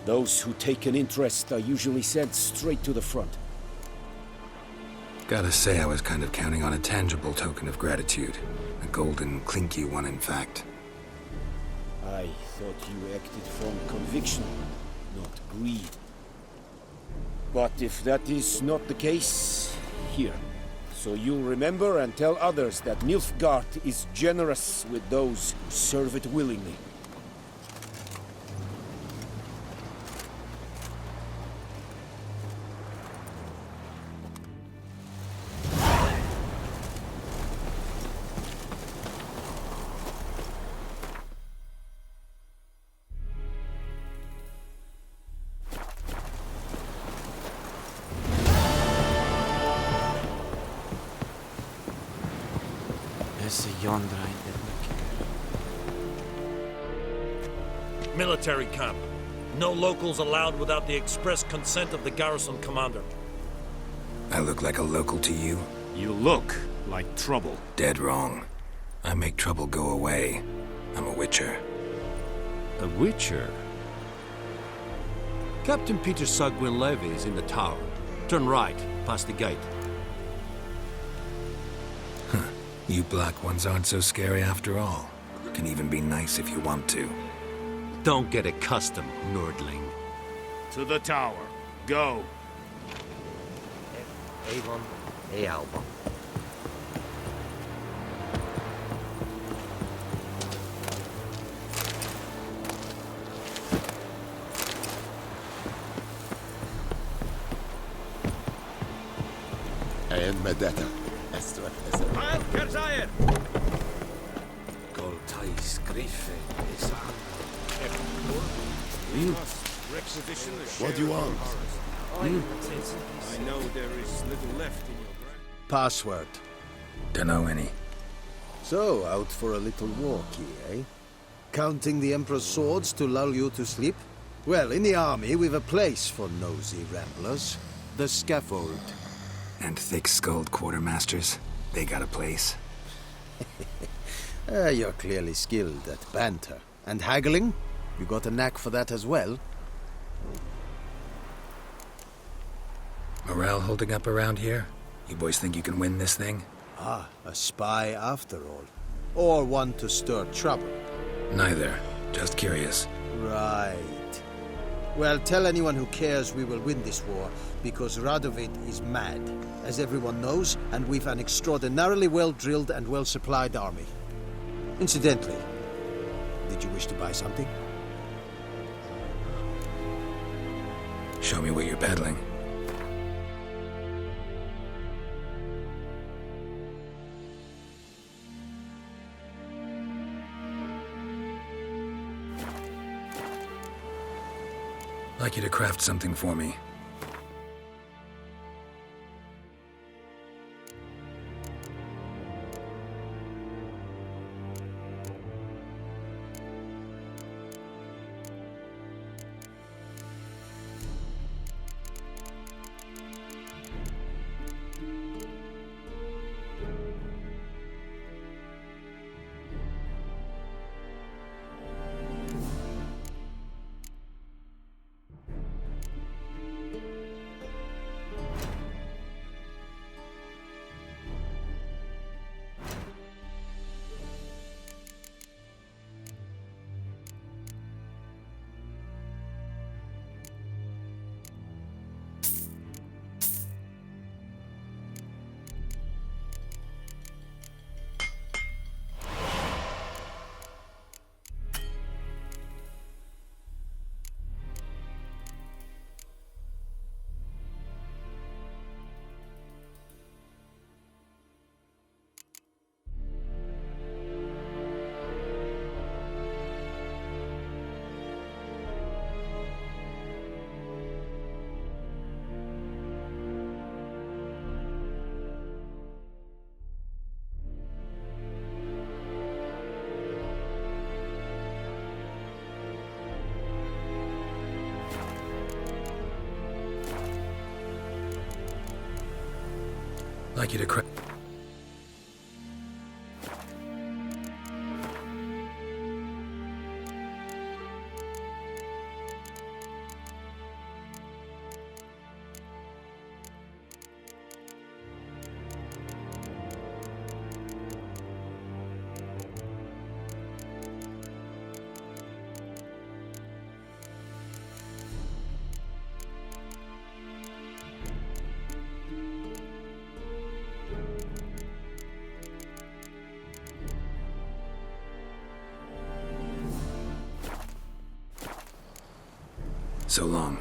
Those who take an interest are usually sent straight to the front. Gotta say, I was kind of counting on a tangible token of gratitude. A golden, clinky one, in fact. I thought you acted from conviction, not greed. But if that is not the case, here. So you'll remember and tell others that Nilfgaard is generous with those who serve it willingly. Military camp. No locals allowed without the express consent of the garrison commander. I look like a local to you? You look like trouble. Dead wrong. I make trouble go away. I'm a witcher. A witcher? Captain Peter Sagwin Levy is in the tower. Turn right, past the gate. Huh. You black ones aren't so scary after all. Can even be nice if you want to. Don't get accustomed, Nordling. To the tower. Go. Avon, Albon. And Medetta. Al Kerzayer! Goltais Griffe is What do you want? I know there is little left in your grand... Password. Dunno any. So, out for a little walkie, eh? Counting the Emperor's swords to lull you to sleep? Well, in the army, we've a place for nosy ramblers. The scaffold. And thick-skulled quartermasters, they got a place. You're clearly skilled at banter. And haggling? You got a knack for that as well? Morale holding up around here? You boys think you can win this thing? Ah, a spy after all. Or one to stir trouble. Neither. Just curious. Right. Well, tell anyone who cares we will win this war, because Radovid is mad, as everyone knows, and we've an extraordinarily well-drilled and well-supplied army. Incidentally, did you wish to buy something? Show me what you're peddling. I'd like you to craft something for me. I'd like you to craft... So long.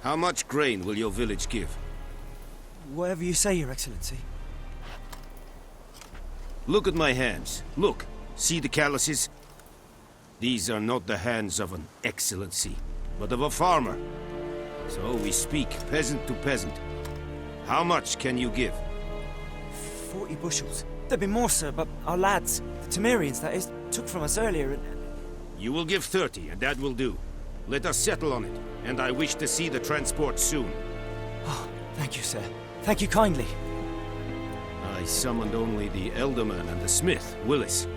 How much grain will your village give? Whatever you say, Your Excellency. Look at my hands. Look. See the calluses? These are not the hands of an excellency, but of a farmer. So we speak peasant to peasant. How much can you give? 40 bushels. There'd be more, sir, but our lads, the Temerians, that is, took from us earlier and... You will give 30, and that will do. Let us settle on it, and I wish to see the transport soon. Oh, thank you, sir. Thank you kindly. I summoned only the Elderman and the smith, Willis.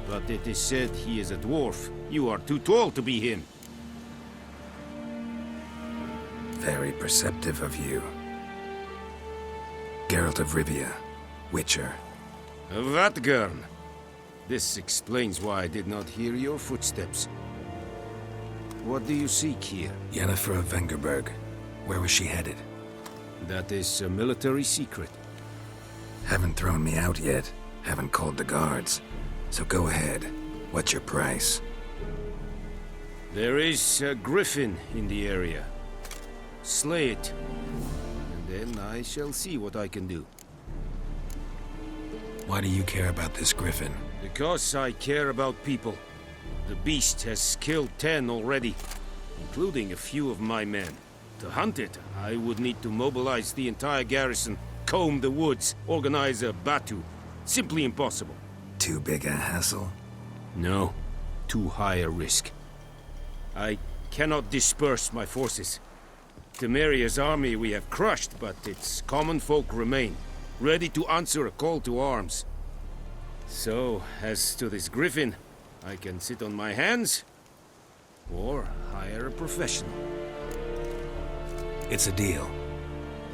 But it is said he is a dwarf. You are too tall to be him. Very perceptive of you. Geralt of Rivia, Witcher. Vatgern. This explains why I did not hear your footsteps. What do you seek here? Yennefer of Vengerberg. Where was she headed? That is a military secret. Haven't thrown me out yet. Haven't called the guards. So go ahead. What's your price? There is a griffin in the area. Slay it. And then I shall see what I can do. Why do you care about this griffin? Because I care about people. The beast has killed 10 already, including a few of my men. To hunt it, I would need to mobilize the entire garrison, comb the woods, organize a batu. Simply impossible. Too big a hassle? No. Too high a risk. I cannot disperse my forces. Temeria's army we have crushed, but its common folk remain, ready to answer a call to arms. So, as to this griffin, I can sit on my hands, or hire a professional. It's a deal.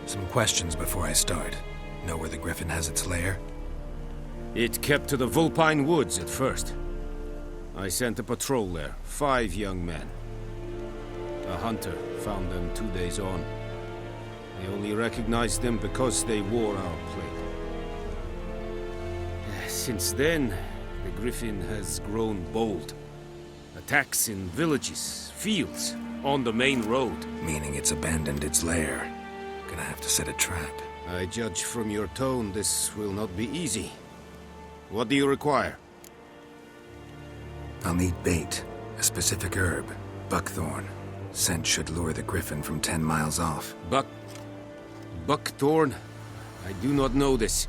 Some questions before I start. Know where the griffin has its lair? It kept to the Vulpine Woods at first. I sent a patrol there, 5 young men. A hunter found them 2 days on. I only recognized them because they wore our plate. Since then, the griffin has grown bold. Attacks in villages, fields, on the main road. Meaning it's abandoned its lair. Gonna have to set a trap. I judge from your tone this will not be easy. What do you require? I'll need bait, a specific herb, buckthorn. Scent should lure the griffin from 10 miles off. Buckthorn? I do not know this.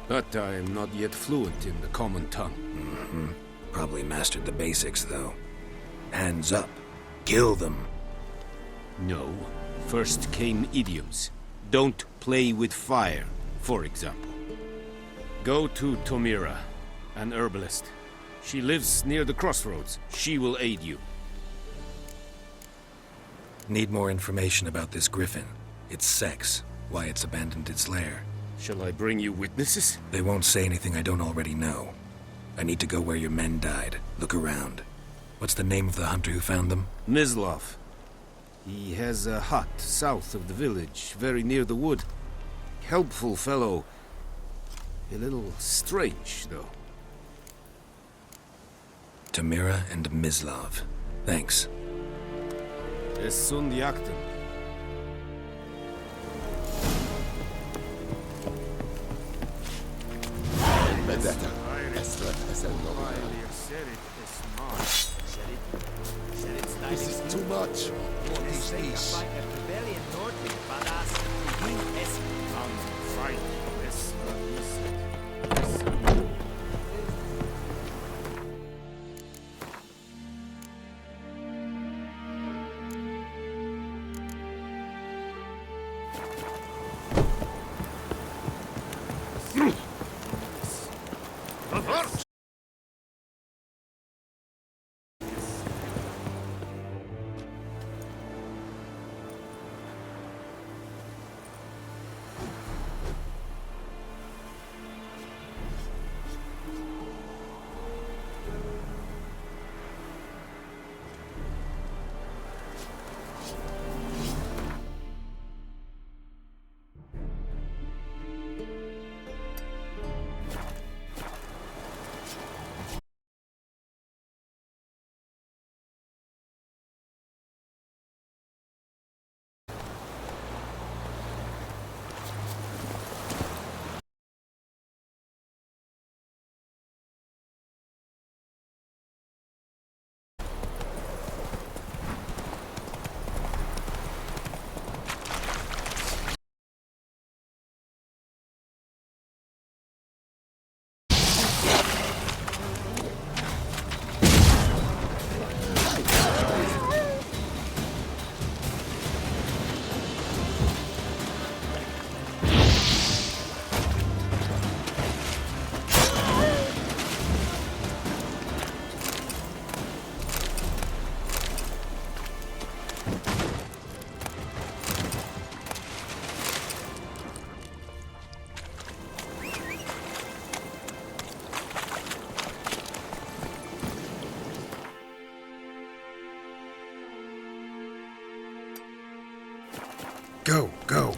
But I am not yet fluent in the common tongue. Mm-hmm. Probably mastered the basics, though. Hands up. Kill them. No. First came idioms. Don't play with fire, for example. Go to Tomira, an herbalist. She lives near the crossroads. She will aid you. Need more information about this griffin. Its sex, why it's abandoned its lair. Shall I bring you witnesses? They won't say anything I don't already know. I need to go where your men died. Look around. What's the name of the hunter who found them? Mislav. He has a hut south of the village, very near the wood. Helpful fellow. A little strange, though. Tamira and Mislav. Thanks. Es sunt jakten. This is too much. What is this? Go, go.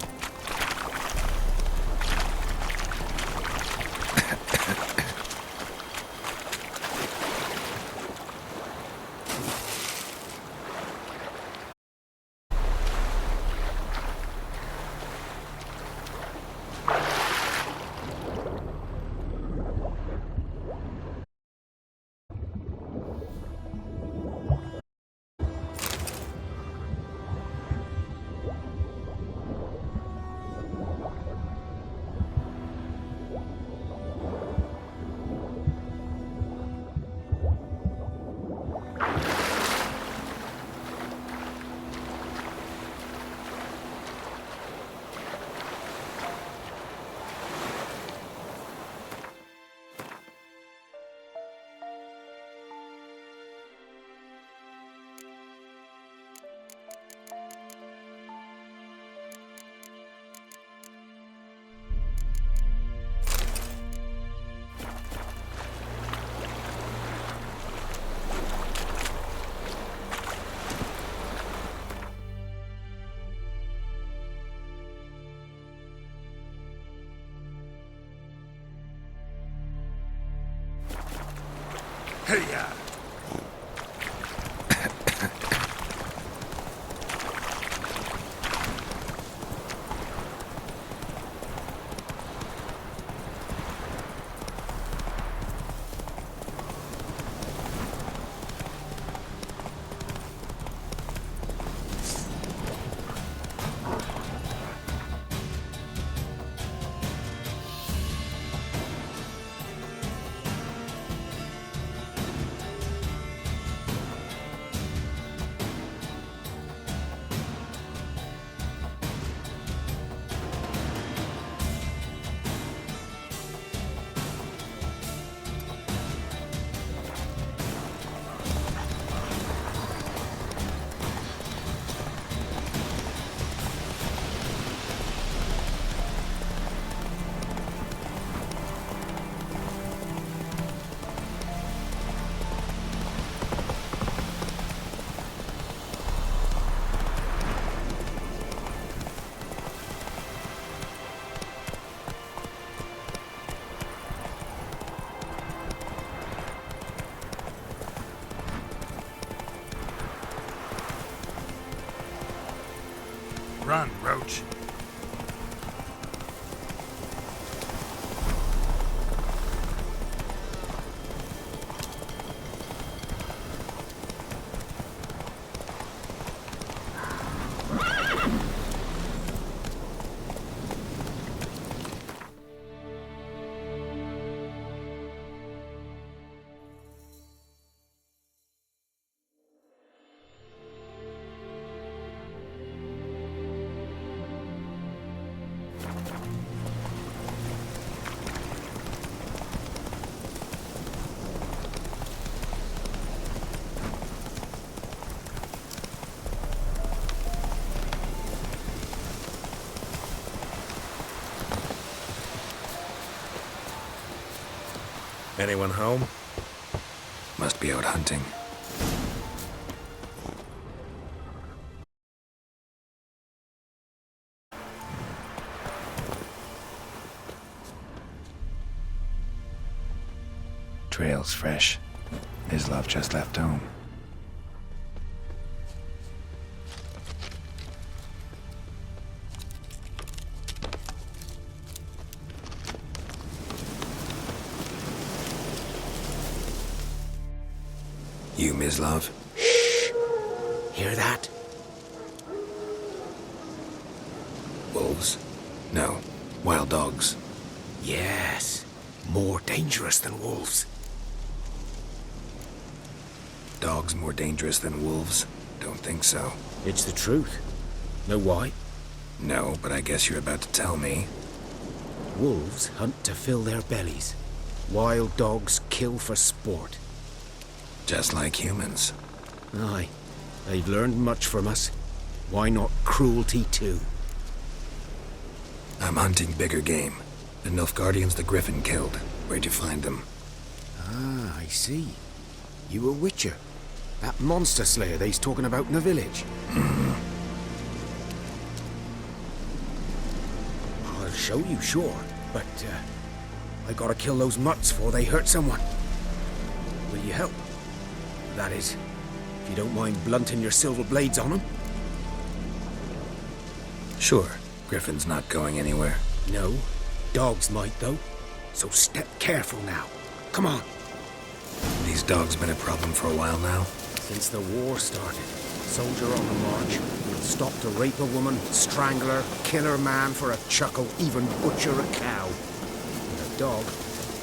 Hey-ya! Run, Roach. Anyone home? Must be out hunting. Trail's fresh. Mislav just left home. You, Mislav? Shh! Hear that? Wolves? No. Wild dogs. Yes. More dangerous than wolves. Dogs more dangerous than wolves? Don't think so. It's the truth. Know why? No, but I guess you're about to tell me. Wolves hunt to fill their bellies. Wild dogs kill for sport. Just like humans. Aye. They've learned much from us. Why not cruelty too? I'm hunting bigger game. The Nilfgaardians the Griffin killed. Where'd you find them? Ah, I see. You a witcher. That monster slayer they's talking about in the village. I'll show you, sure. But, I gotta kill those mutts before they hurt someone. Will you help? That is, if you don't mind blunting your silver blades on them. Sure. Griffin's not going anywhere. No. Dogs might, though. So step careful now. Come on. These dogs been a problem for a while now? Since the war started. Soldier on the march. Will stop to rape a woman, strangle her, kill her man for a chuckle, even butcher a cow. And a dog,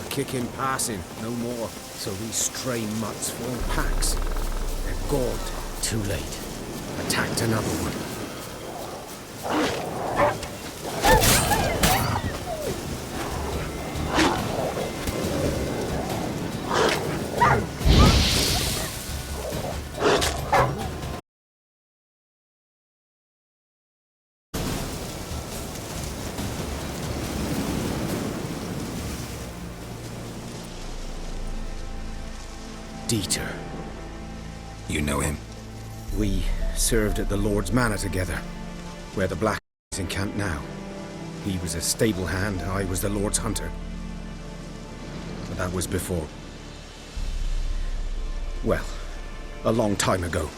a kick in passing, no more. So these stray mutts form packs. They're gaunt. Too late. Attacked another one. Dieter. You know him? We served at the Lord's Manor together, where the Black is encamped now. He was a stable hand, I was the Lord's hunter. But that was before. Well, a long time ago.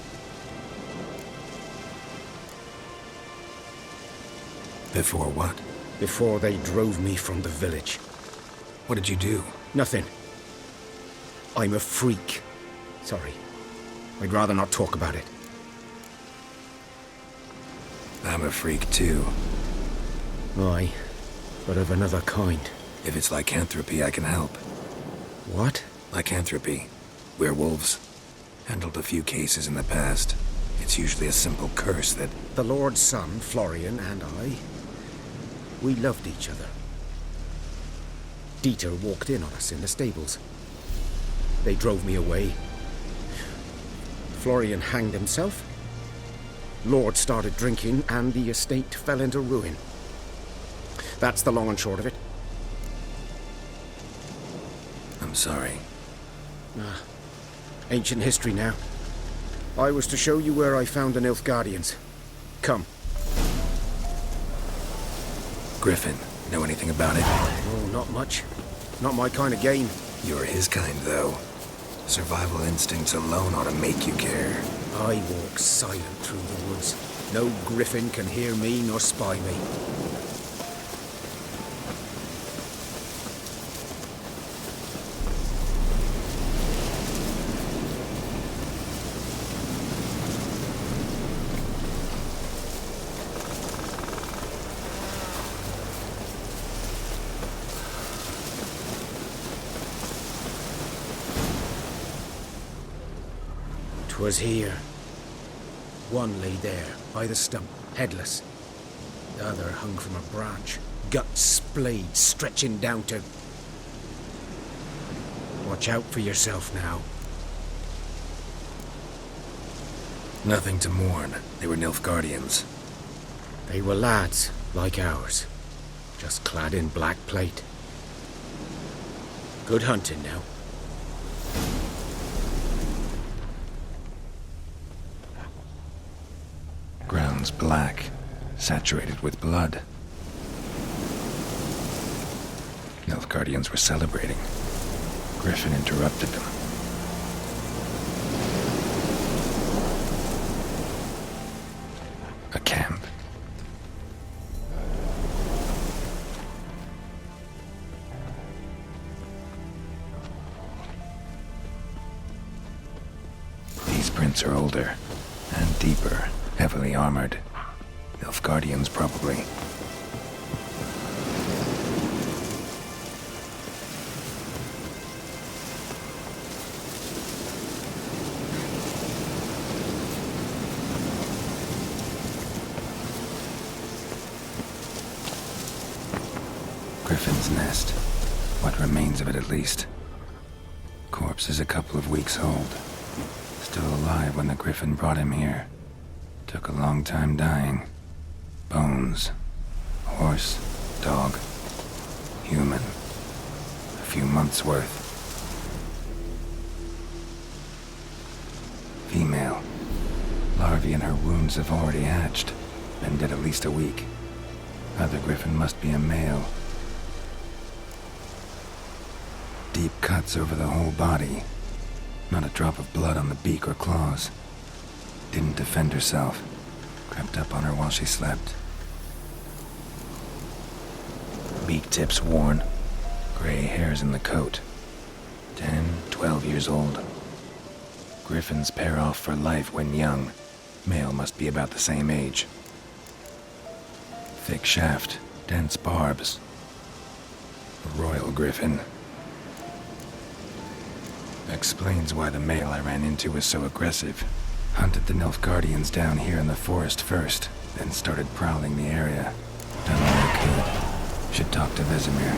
Before what? Before they drove me from the village. What did you do? Nothing. I'm a freak. Sorry. I'd rather not talk about it. I'm a freak too. Aye, but of another kind. If it's lycanthropy, I can help. What? Lycanthropy. Werewolves. Handled a few cases in the past. It's usually a simple curse that... The Lord's son, Florian, and I, we loved each other. Dieter walked in on us in the stables. They drove me away. Florian hanged himself. Lord started drinking, and the estate fell into ruin. That's the long and short of it. I'm sorry. Ancient history now. I was to show you where I found the Nilfgaardians. Come. Griffin, know anything about it? Oh, not much. Not my kind of game. You're his kind, though. Survival instincts alone ought to make you care. I walk silent through the woods. No griffin can hear me nor spy me. 'Twas here. One lay there, by the stump, headless. The other hung from a branch, guts splayed, stretching down to... Watch out for yourself now. Nothing to mourn. They were Nilfgaardians. They were lads, like ours, just clad in black plate. Good hunting now. Ground's black, saturated with blood. Nilfgaardians were celebrating. Griffin interrupted them. A camp. These prints are older and deeper, heavily armored. Nilfgaardians, probably. Griffin's nest. What remains of it, at least. Corpse is a couple of weeks old. Still alive when the Griffin brought him here. Took a long time dying. Bones. Horse. Dog. Human. A few months' worth. Female. Larvae in her wounds have already hatched. Been dead at least a week. Other Griffin must be a male. Deep cuts over the whole body. Not a drop of blood on the beak or claws. Didn't defend herself. Crept up on her while she slept. Beak tips worn. Gray hairs in the coat. 10, 12 years old. Griffins pair off for life when young. Male must be about the same age. Thick shaft, dense barbs. A royal Griffin. Explains why the male I ran into was so aggressive. Hunted the Nilfgaardians down here in the forest first, then started prowling the area. Done all I could. Should talk to Vesemir.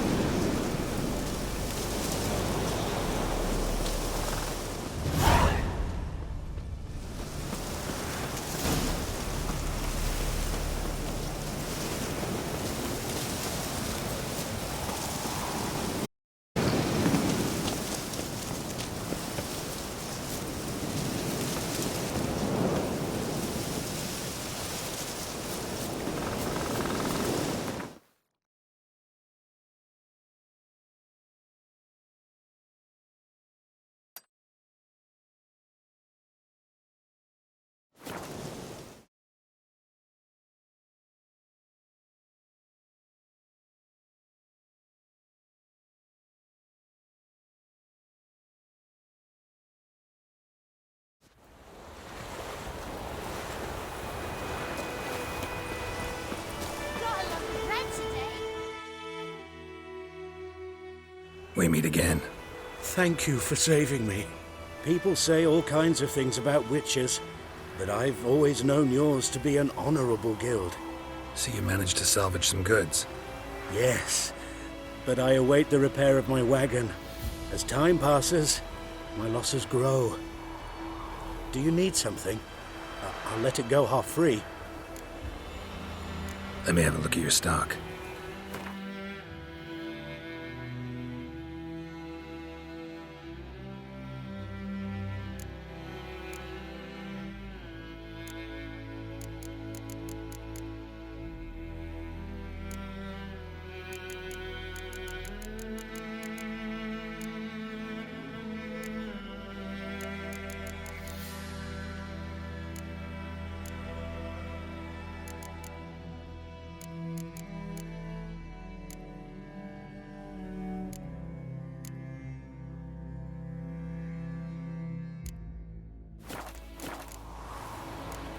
we meet again. Thank you for saving me. People say all kinds of things about witches, but I've always known yours to be an honorable guild. So you managed to salvage some goods? Yes, but I await the repair of my wagon. As time passes, my losses grow. Do you need something? I'll let it go half free. Let me have a look at your stock.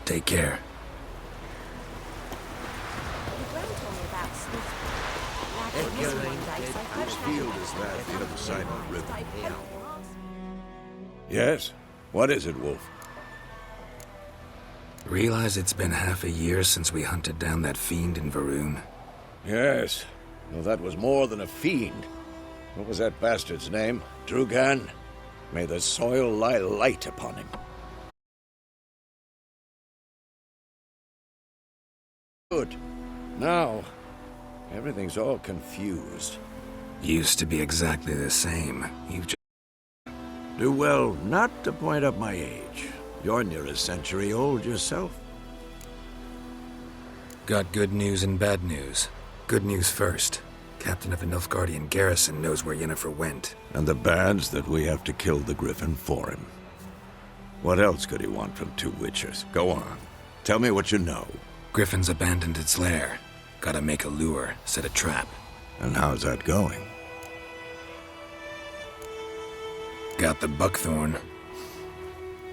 Take care. Your gran told me about the Smith boy. Lad went missing one day, so Whose field is that the other side of the river? started poking him arse. Yes? What is it, Wolf? Realize it's been half a year since we hunted down that fiend in Varun? Yes. Well, that was more than a fiend. What was that bastard's name? Drugan? May the soil lie light upon him. Good. Now, everything's all confused. Used to be exactly the same. You've just... Do well not to point up my age. You're near a century old yourself. Got good news and bad news. Good news first. Captain of the Nilfgaardian garrison knows where Yennefer went. And the bad's that we have to kill the Griffin for him. What else could he want from two witchers? Go on. Tell me what you know. Griffin's abandoned its lair. Gotta make a lure, set a trap. And how's that going? Got the buckthorn.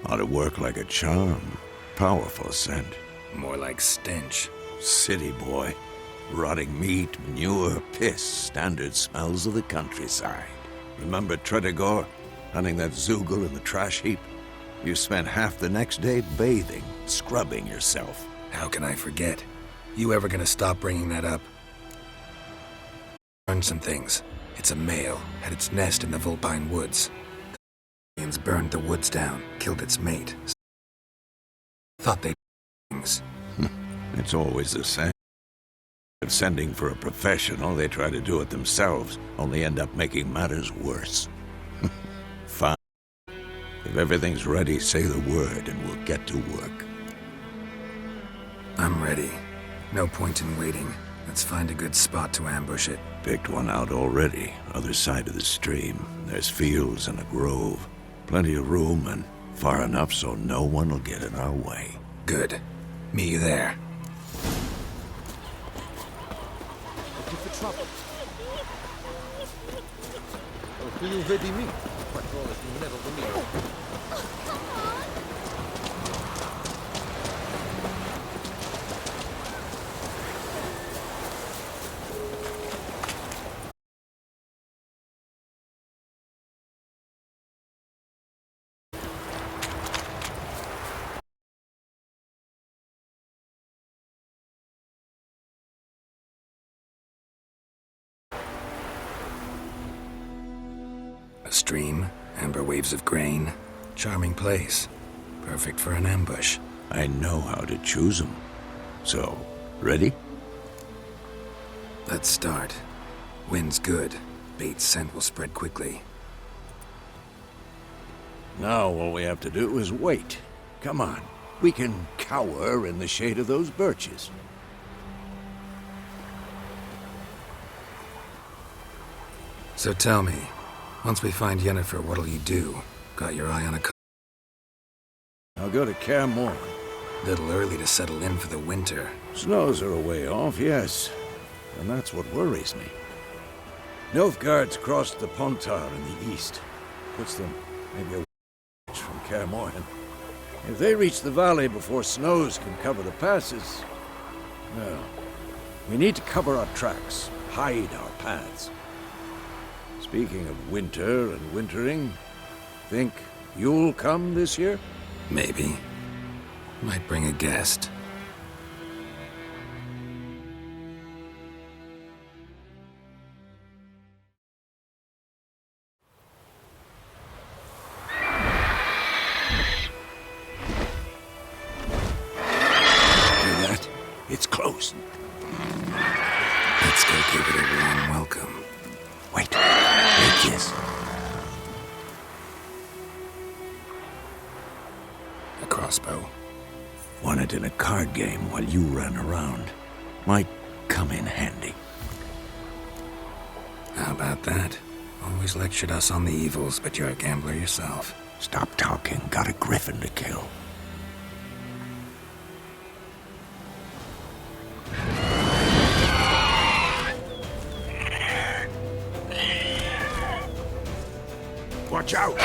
Ought to work like a charm. Powerful scent. More like stench. City boy. Rotting meat, manure, piss. Standard smells of the countryside. Remember Tredegor? Hunting that Zoogle in the trash heap? You spent half the next day bathing, scrubbing yourself. How can I forget? You ever gonna stop bringing that up? Learned some things. It's a male, had its nest in the Vulpine Woods. The Indians burned the woods down, killed its mate. Thought they'd things. It's always the same. If sending for a professional, they try to do it themselves, only end up making matters worse. Fine. If everything's ready, say the word and we'll get to work. I'm ready. No point in waiting. Let's find a good spot to ambush it. Picked one out already, other side of the stream. There's fields and a grove. Plenty of room and far enough so no one will get in our way. Good. Meet you there. Looking for trouble. Tu non vedi mi? Patrone non never venire. A stream, amber waves of grain. Charming place. Perfect for an ambush. I know how to choose them. So, ready? Let's start. Wind's good. Bait's scent will spread quickly. Now all we have to do is wait. Come on. We can cower in the shade of those birches. So tell me, once we find Yennefer, what'll you do? Got your eye on a... I'll go to Kaer Morhen. Little early to settle in for the winter. Snows are a way off, yes. And that's what worries me. Nilfgaard's crossed the Pontar in the east. Puts them maybe a from Kaer Morhen. If they reach the valley before snows can cover the passes... Well, we need to cover our tracks, hide our paths. Speaking of winter and wintering, think you'll come this year? Maybe. Might bring a guest. Hear that? It's close. Let's go give it a warm welcome. Wait. Take this. A crossbow. Won it in a card game while you ran around. Might come in handy. How about that? Always lectured us on the evils, but you're a gambler yourself. Stop talking. Got a griffin to kill. Watch out!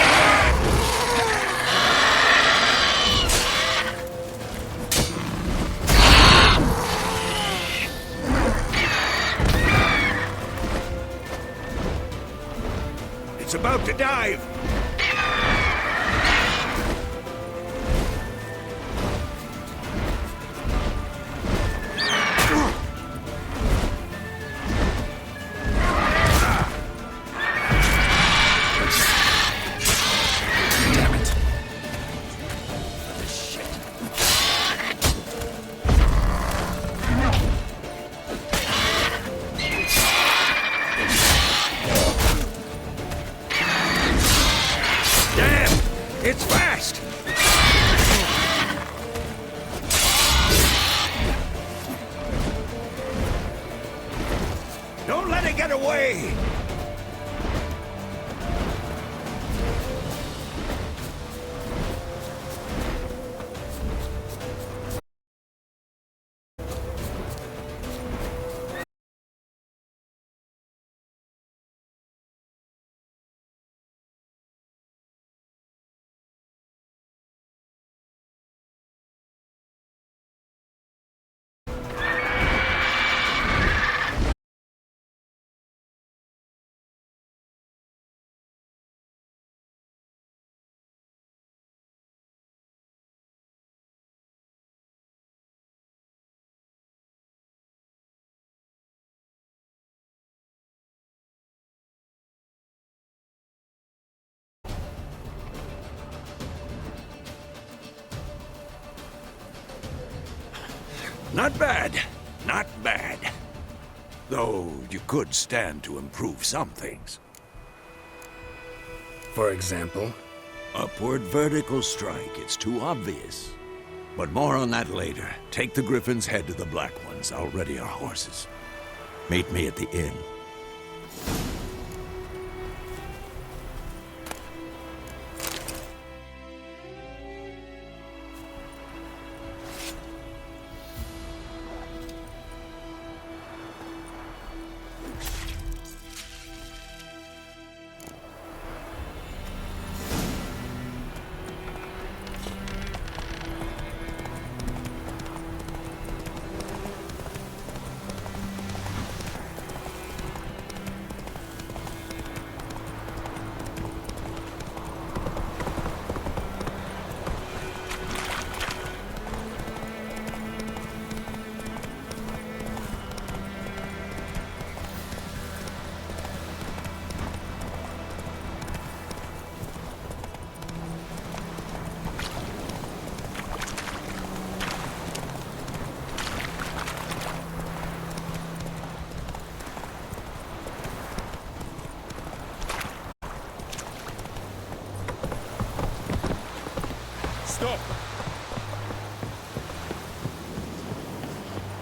It's about to dive! It's fast! Don't let it get away! Not bad. Not bad. Though you could stand to improve some things. For example? Upward vertical strike. It's too obvious. But more on that later. Take the Griffin's head to the Black Ones. I'll ready our horses. Meet me at the inn. Stop!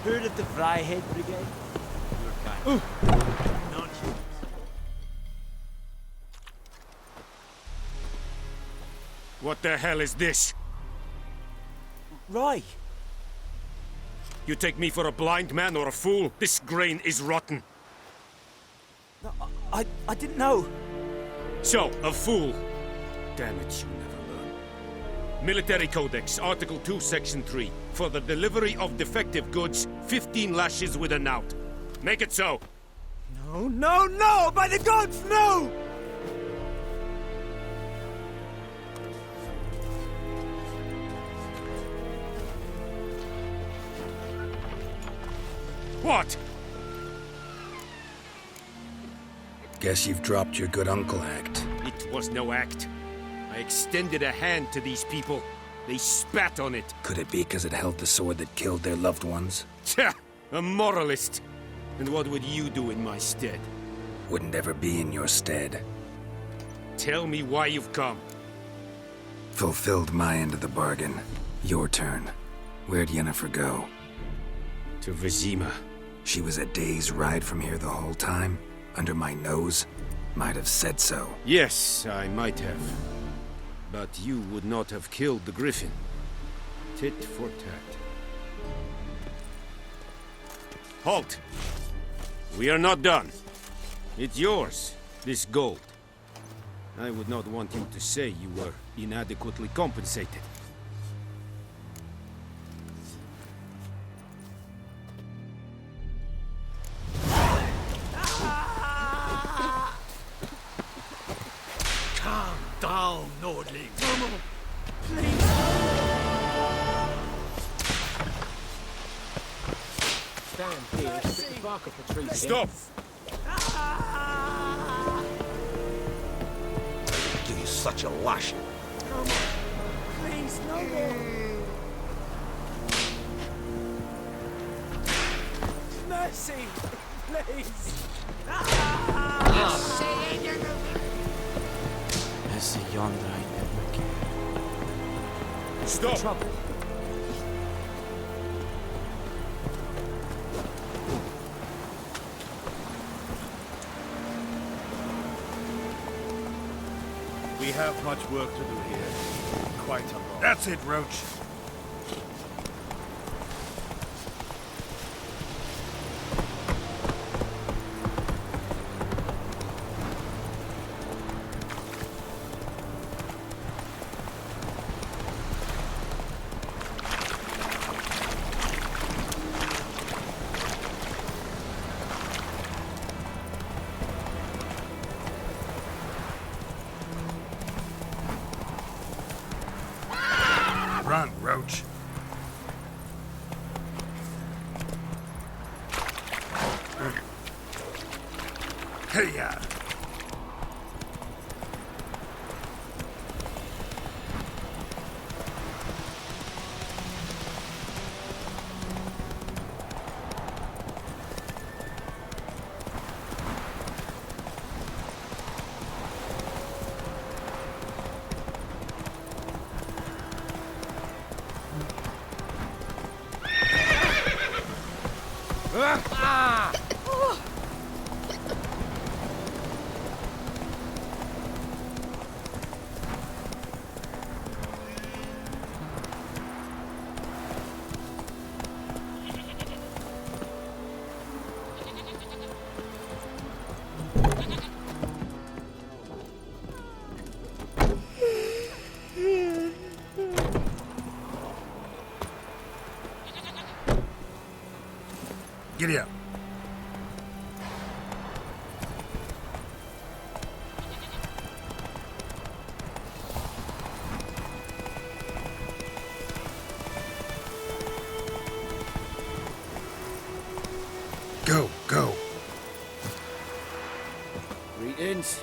Heard of the Fryhead Brigade? Your kind. Not you. What the hell is this? Roy! You take me for a blind man or a fool? This grain is rotten. No, I didn't know. So, a fool. Damn it, you never learn. Military Codex, Article 2, Section 3. For the delivery of defective goods, 15 lashes with a knout. Make it so. No, no, no! By the gods, no! What? Guess you've dropped your good uncle act. It was no act. I extended a hand to these people. They spat on it. Could it be because it held the sword that killed their loved ones? Tja! A moralist. And what would you do in my stead? Wouldn't ever be in your stead. Tell me why you've come. Fulfilled my end of the bargain. Your turn. Where'd Yennefer go? To Vizima. She was a day's ride from here the whole time? Under my nose? Might have said so. Yes, I might have. But you would not have killed the griffin. Tit for tat. Halt! We are not done. It's yours, this gold. I would not want you to say you were inadequately compensated. Calm down, Nordling. Stand here, stick the bark up the tree. Stop! Give you such a lashing. Come on. Please, no more. Mercy! Please! Mercy yonder I never care. Stop! Trouble. We have much work to do here. Quite a lot. That's it, Roach. Run, Roach. Hey-ya! Giddy up. Go, go. Greetings.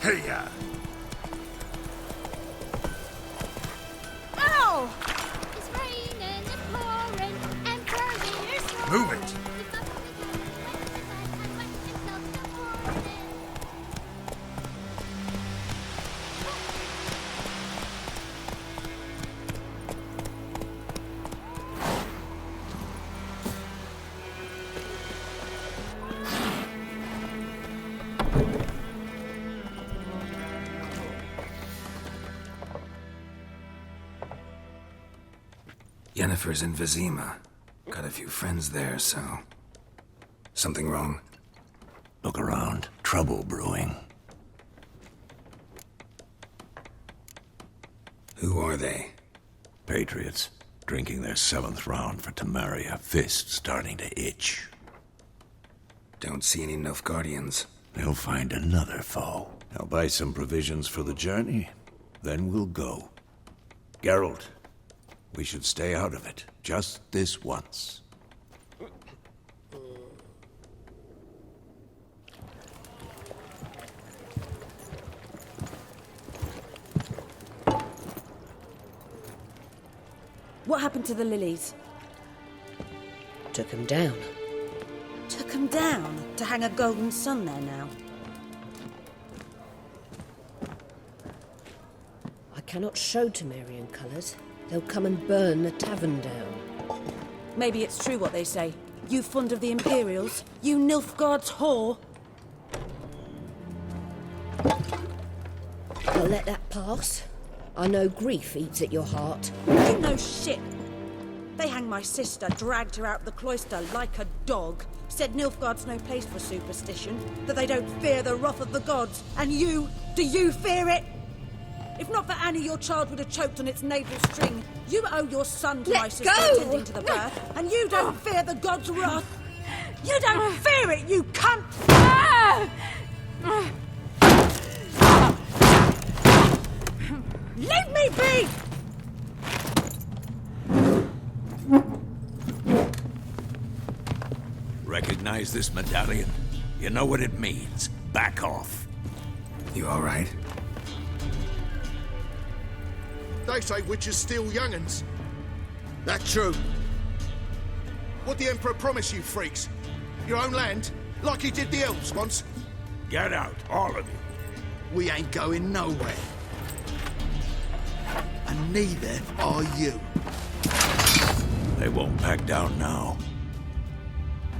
Hey-ya! Ow! It's raining, it's pouring, and Bernie's snoring. Move it! Yennefer's in Vizima. Got a few friends there, so... Something wrong? Look around. trouble brewing. Who are they? Patriots, drinking their 7th round for Temeria, fist starting to itch. Don't see any Nilfgaardians. They'll find another foe. I'll buy some provisions for the journey, then we'll go. Geralt, we should stay out of it, just this once. What happened to the lilies? Took 'em down. Took 'em down to hang a golden sun there now. I cannot show Temerian colours. They'll come and burn the tavern down. Maybe it's true what they say. You fond of the Imperials? You Nilfgaard's whore? I'll let that pass. I know grief eats at your heart. You know shit. They hanged my sister, dragged her out the cloister like a dog. Said Nilfgaard's no place for superstition, that they don't fear the wrath of the gods. And you, do you fear it? If not for Annie, your child would have choked on its navel string. You owe your son to my sister attending to the birth, and you don't fear the gods' wrath. You don't fear it, you cunt! Leave me be! Recognize this medallion? You know what it means. Back off. You all right? They say witches steal young'uns. That true? What the Emperor promise you, freaks? Your own land? Like he did the elves once? Get out, all of you. We ain't going nowhere. And neither are you. They won't back down now.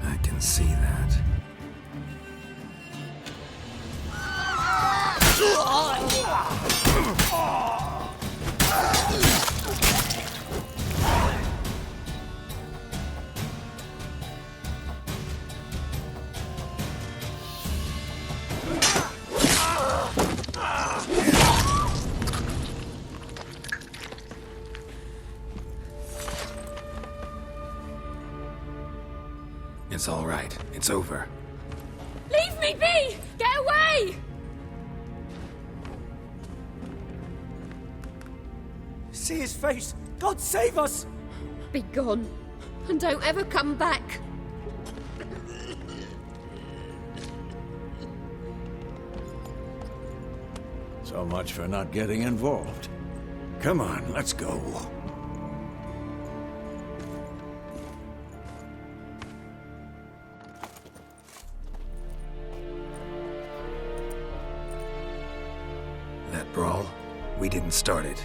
I can see that. It's all right. It's over. Leave me be! Get away! See his face! God save us! Be gone, and don't ever come back. So much for not getting involved. Come on, let's go. That brawl, we didn't start it.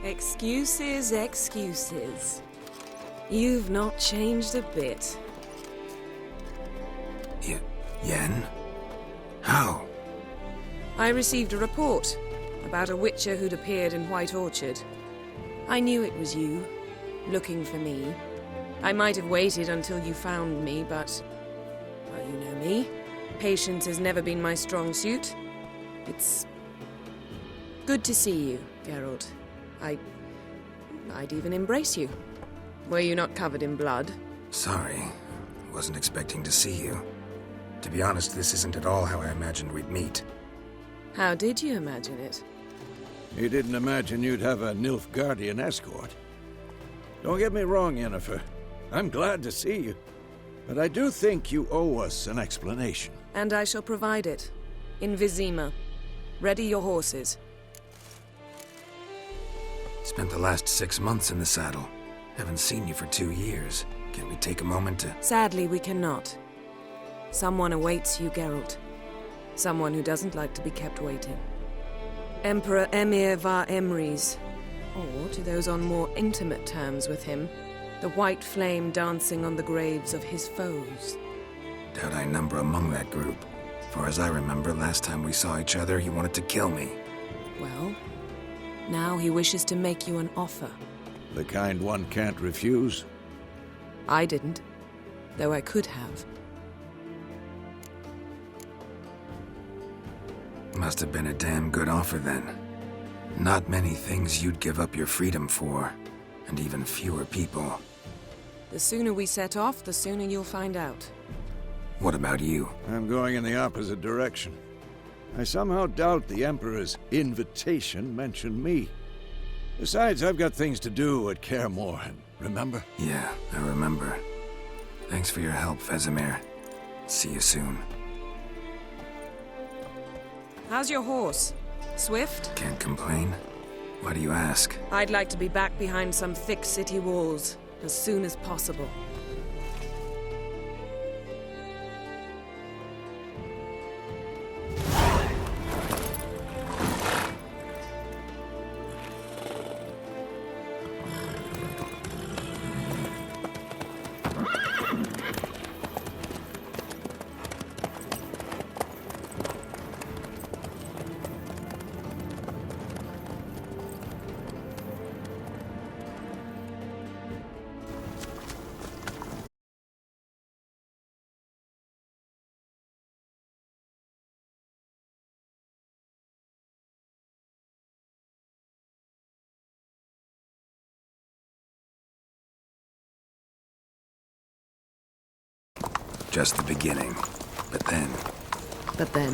Excuses, excuses. You've not changed a bit. Yen? How? I received a report about a witcher who'd appeared in White Orchard. I knew it was you, looking for me. I might have waited until you found me, but... well, you know me. Patience has never been my strong suit. It's... good to see you, Geralt. I'd even embrace you. Were you not covered in blood? Sorry. Wasn't expecting to see you. To be honest, this isn't at all how I imagined we'd meet. How did you imagine it? You didn't imagine you'd have a Nilfgaardian escort. Don't get me wrong, Yennefer. I'm glad to see you. But I do think you owe us an explanation. And I shall provide it. In Vizima. Ready your horses. Spent the last 6 months in the saddle. Haven't seen you for 2 years. Can we take a moment to... Sadly, we cannot. Someone awaits you, Geralt. Someone who doesn't like to be kept waiting. Emperor Emhyr var Emreis. Or, to those on more intimate terms with him, the white flame dancing on the graves of his foes. Doubt I number among that group. Far as I remember, last time we saw each other, he wanted to kill me. Well, now he wishes to make you an offer. The kind one can't refuse? I didn't, though I could have. Must have been a damn good offer then. Not many things you'd give up your freedom for, and even fewer people. The sooner we set off, the sooner you'll find out. What about you? I'm going in the opposite direction. I somehow doubt the Emperor's invitation mentioned me. Besides, I've got things to do at Kaer Morhen, remember? Yeah, I remember. Thanks for your help, Vesemir. See you soon. How's your horse? Swift? Can't complain. Why do you ask? I'd like to be back behind some thick city walls as soon as possible. Just the beginning. But then... But then?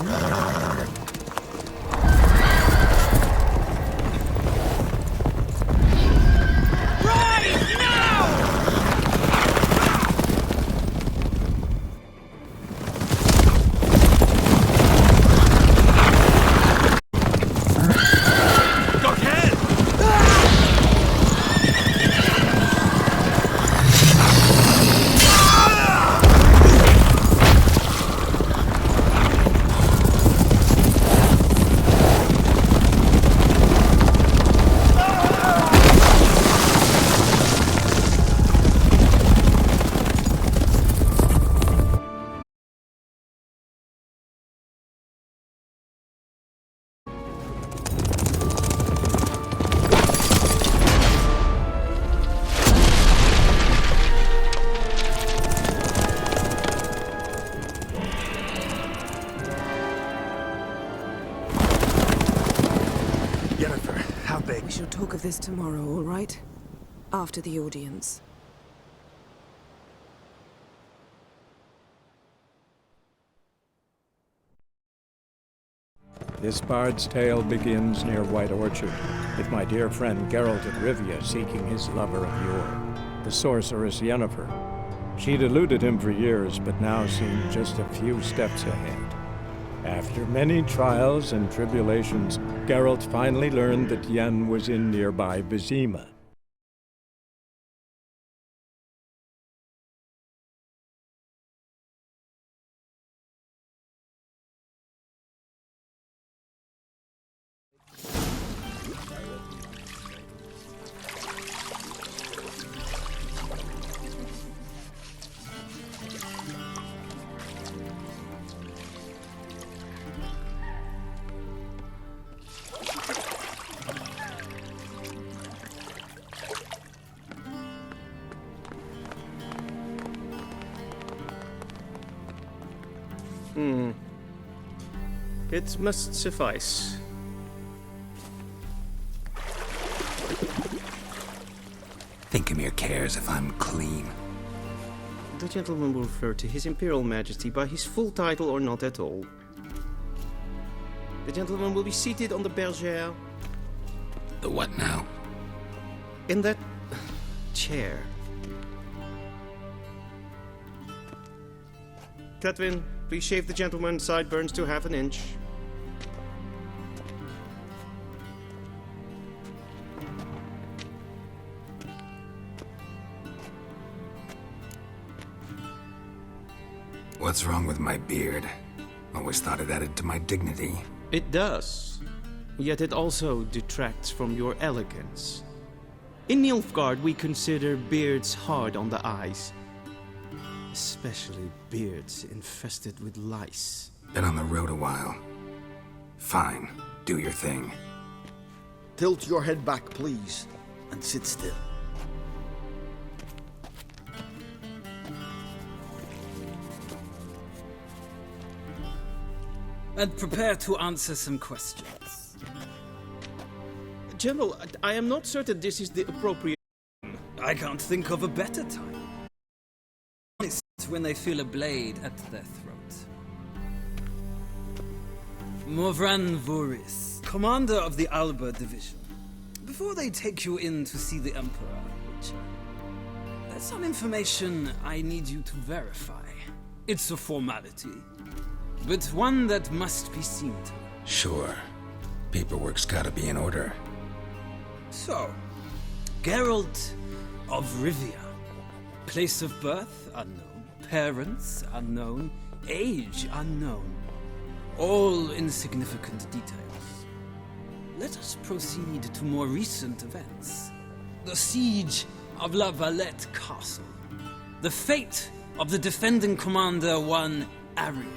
We shall talk of this tomorrow, all right? After the audience. This bard's tale begins near White Orchard, with my dear friend Geralt of Rivia seeking his lover of yore, the sorceress Yennefer. She'd eluded him for years, but now seemed just a few steps ahead. After many trials and tribulations, Geralt finally learned that Yen was in nearby Vizima. It must suffice. Thingmere cares if I'm clean. The gentleman will refer to His Imperial Majesty by his full title or not at all. The gentleman will be seated on the bergère. The what now? In that chair. Cletwin, please shave the gentleman's sideburns to half an inch. What's wrong with my beard? Always thought it added to my dignity. It does. Yet it also detracts from your elegance. In Nilfgaard, we consider beards hard on the eyes. Especially beards infested with lice. Been on the road a while. Fine. Do your thing. Tilt your head back, please, and sit still. and prepare to answer some questions. General, I am not certain this is the appropriate... I can't think of a better time. It's when they feel a blade at their throat. Morvran Voris, commander of the Alba Division. Before they take you in to see the Emperor, Witcher, there's some information I need you to verify. It's a formality, but one that must be seen to. Sure. Paperwork's gotta be in order. So, Geralt of Rivia. Place of birth unknown. Parents unknown. Age unknown. All insignificant details. Let us proceed to more recent events. The siege of La Valette Castle. The fate of the defending commander, one Arian.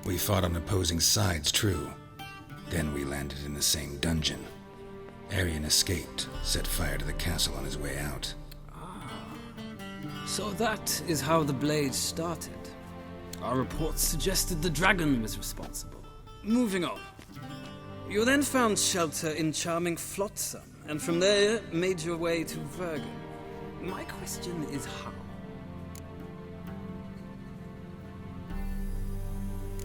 We fought on opposing sides, true. Then we landed in the same dungeon. Arian escaped, set fire to the castle on his way out. So that is how the blade started. Our reports suggested the dragon was responsible. Moving on. You then found shelter in charming Flotsam, and from there made your way to Vergen. My question is how?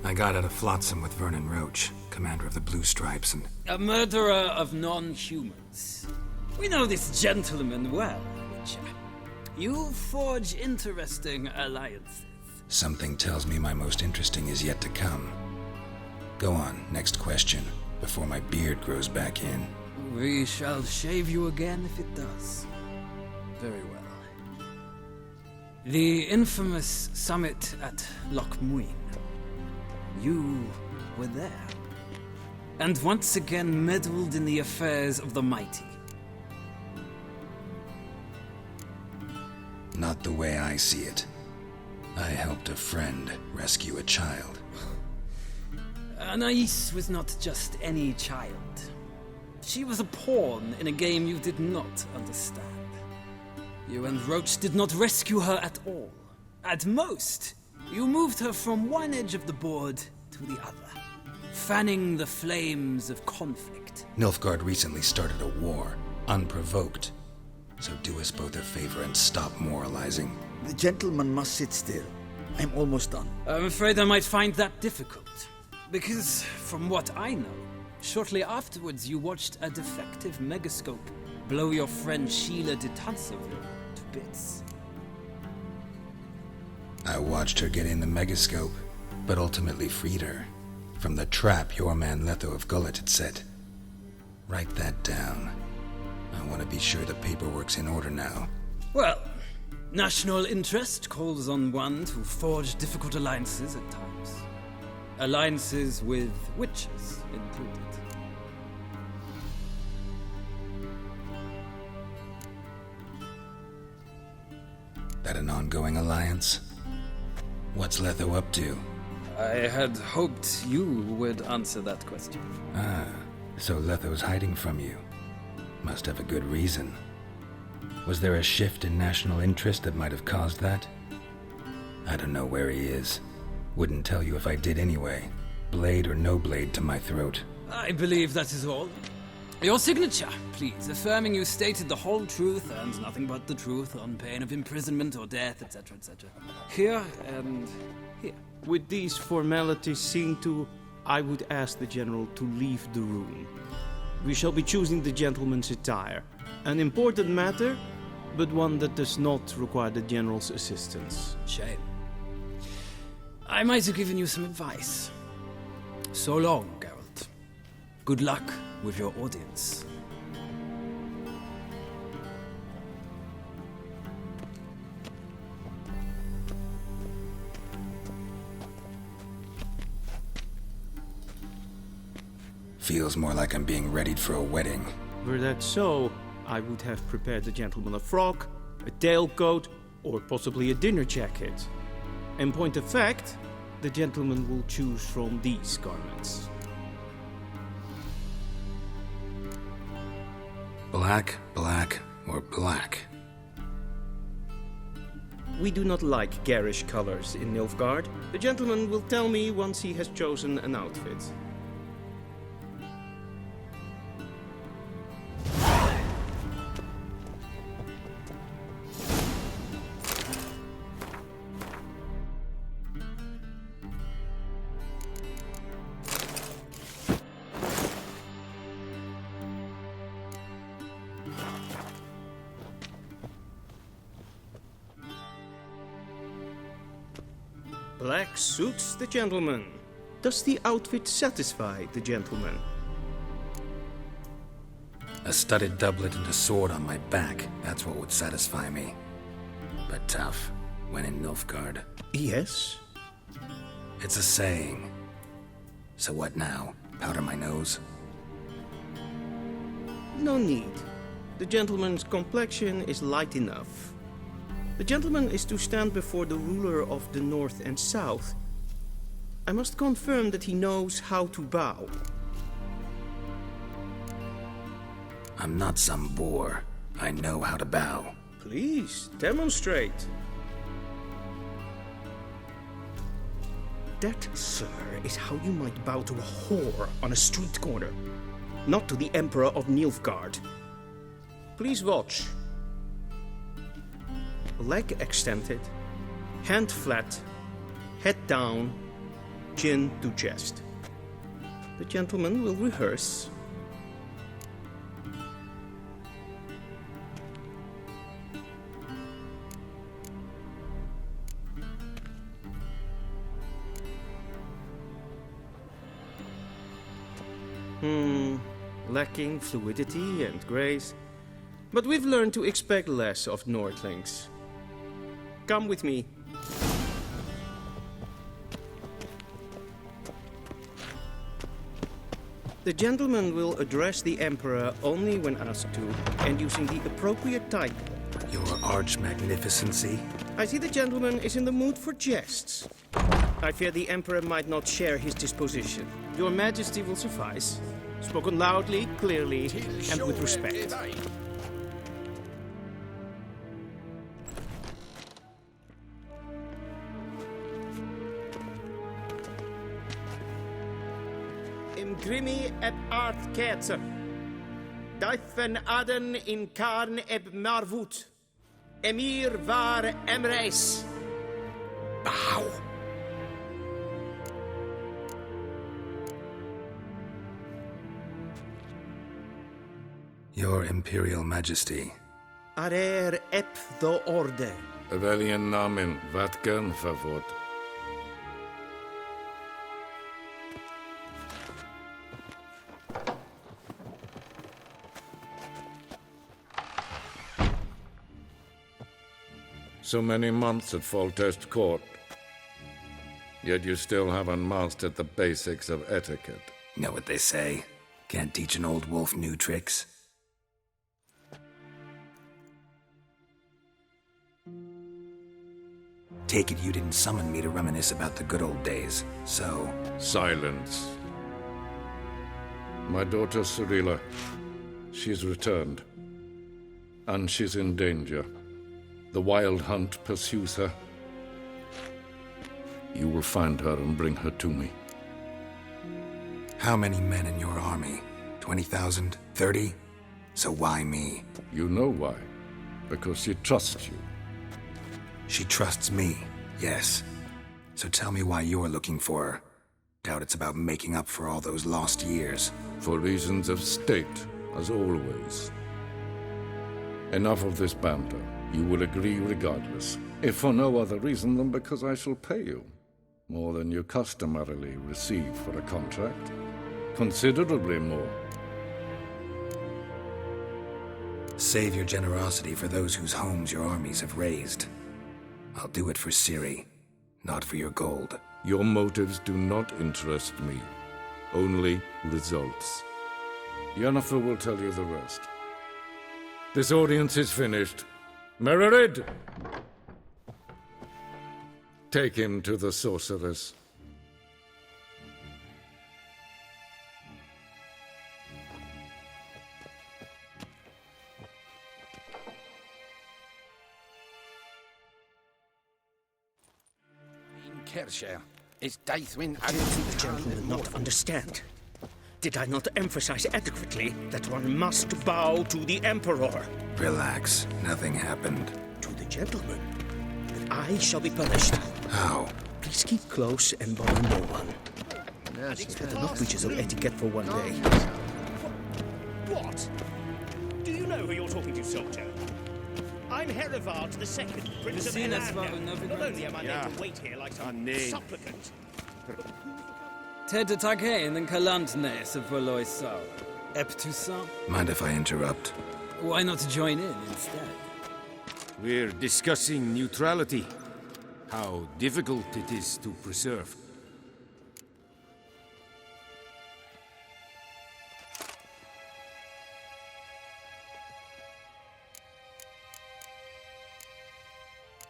I got out of Flotsam with Vernon Roach, commander of the Blue Stripes, and... A murderer of non-humans. We know this gentleman well, Witcher. You forge interesting alliances. Something tells me my most interesting is yet to come. Go on, next question, before my beard grows back in. We shall shave you again if it does. Very well. The infamous summit at Loch Muin. You were there. And once again meddled in the affairs of the mighty. Not the way I see it. I helped a friend rescue a child. Anais was not just any child. She was a pawn in a game you did not understand. You and Roach did not rescue her at all. At most, you moved her from one edge of the board to the other, fanning the flames of conflict. Nilfgaard recently started a war, unprovoked. So do us both a favor and stop moralizing. The gentleman must sit still. I'm almost done. I'm afraid I might find that difficult. Because, from what I know, shortly afterwards you watched a defective megascope blow your friend Sheila de Tanseville to bits. I watched her get in the megascope, but ultimately freed her from the trap your man Letho of Gullet had set. Write that down. I want to be sure the paperwork's in order now. Well, national interest calls on one to forge difficult alliances at times. Alliances with witches included. That an ongoing alliance? What's Letho up to? I had hoped you would answer that question. Ah, so Letho's hiding from you. Must have a good reason. Was there a shift in national interest that might have caused that? I don't know where he is. Wouldn't tell you if I did anyway. Blade or no blade to my throat. I believe that is all. Your signature, please, affirming you stated the whole truth and nothing but the truth on pain of imprisonment or death, etc., etc. Here and here. With these formalities seen to, I would ask the General to leave the room. We shall be choosing the gentleman's attire. An important matter, but one that does not require the General's assistance. Shame. I might have given you some advice. So long, Geralt. Good luck with your audience. Feels more like I'm being readied for a wedding. Were that so, I would have prepared the gentleman a frock, a tailcoat, or possibly a dinner jacket. In point of fact, the gentleman will choose from these garments. Black, black, or black? We do not like garish colors in Nilfgaard. The gentleman will tell me once he has chosen an outfit. Black suits the gentleman. Does the outfit satisfy the gentleman? A studded doublet and a sword on my back, that's what would satisfy me. But tough, when in Nilfgaard. Yes? It's a saying. So what now? Powder my nose? No need. The gentleman's complexion is light enough. The gentleman is to stand before the ruler of the North and South. I must confirm that he knows how to bow. I'm not some boor. I know how to bow. Please, demonstrate. That, sir, is how you might bow to a whore on a street corner, not to the Emperor of Nilfgaard. Please watch. Leg extended, hand flat, head down, chin to chest. The gentleman will rehearse. Lacking fluidity and grace. But we've learned to expect less of Nordlings. Come with me. The gentleman will address the Emperor only when asked to, and using the appropriate title. Your Arch-Magnificency? I see the gentleman is in the mood for jests. I fear the Emperor might not share his disposition. Your Majesty will suffice. Spoken loudly, clearly, and with respect. Grimi eb art ketzer. Daifen aden in karn eb marvut. Emir var emreis. Bow. Your Imperial Majesty. Arer ep the orde. Welchen Namen, wat gern verwort? So many months at Foltest Court. Yet you still haven't mastered the basics of etiquette. Know what they say? Can't teach an old wolf new tricks. Take it you didn't summon me to reminisce about the good old days, so... Silence. My daughter Cirilla, she's returned. And she's in danger. The Wild Hunt pursues her. You will find her and bring her to me. How many men in your army? 20,000? 30? So why me? You know why. Because she trusts you. She trusts me, yes. So tell me why you're looking for her. Doubt it's about making up for all those lost years. For reasons of state, as always. Enough of this banter. You will agree regardless, if for no other reason than because I shall pay you. More than you customarily receive for a contract. Considerably more. Save your generosity for those whose homes your armies have razed. I'll do it for Ciri, not for your gold. Your motives do not interest me. Only results. Yennefer will tell you the rest. This audience is finished. Mererid! Take him to the sorceress. Herrscher is Deithwin Did the gentleman not understand? Did I not emphasize adequately that one must bow to the Emperor? Relax. Nothing happened. To the gentleman. That I shall be punished. How? Please keep close and bother no one. It's had enough breaches of etiquette for one day. What? Do you know who you're talking to, soldier? I'm Herivard II, Prince of Elandel. Not only am I made to wait here like some supplicant. Ted Taghain and Kalantnes of Voloisau. Eptusan? Mind if I interrupt? Why not join in instead? We're discussing neutrality. How difficult it is to preserve.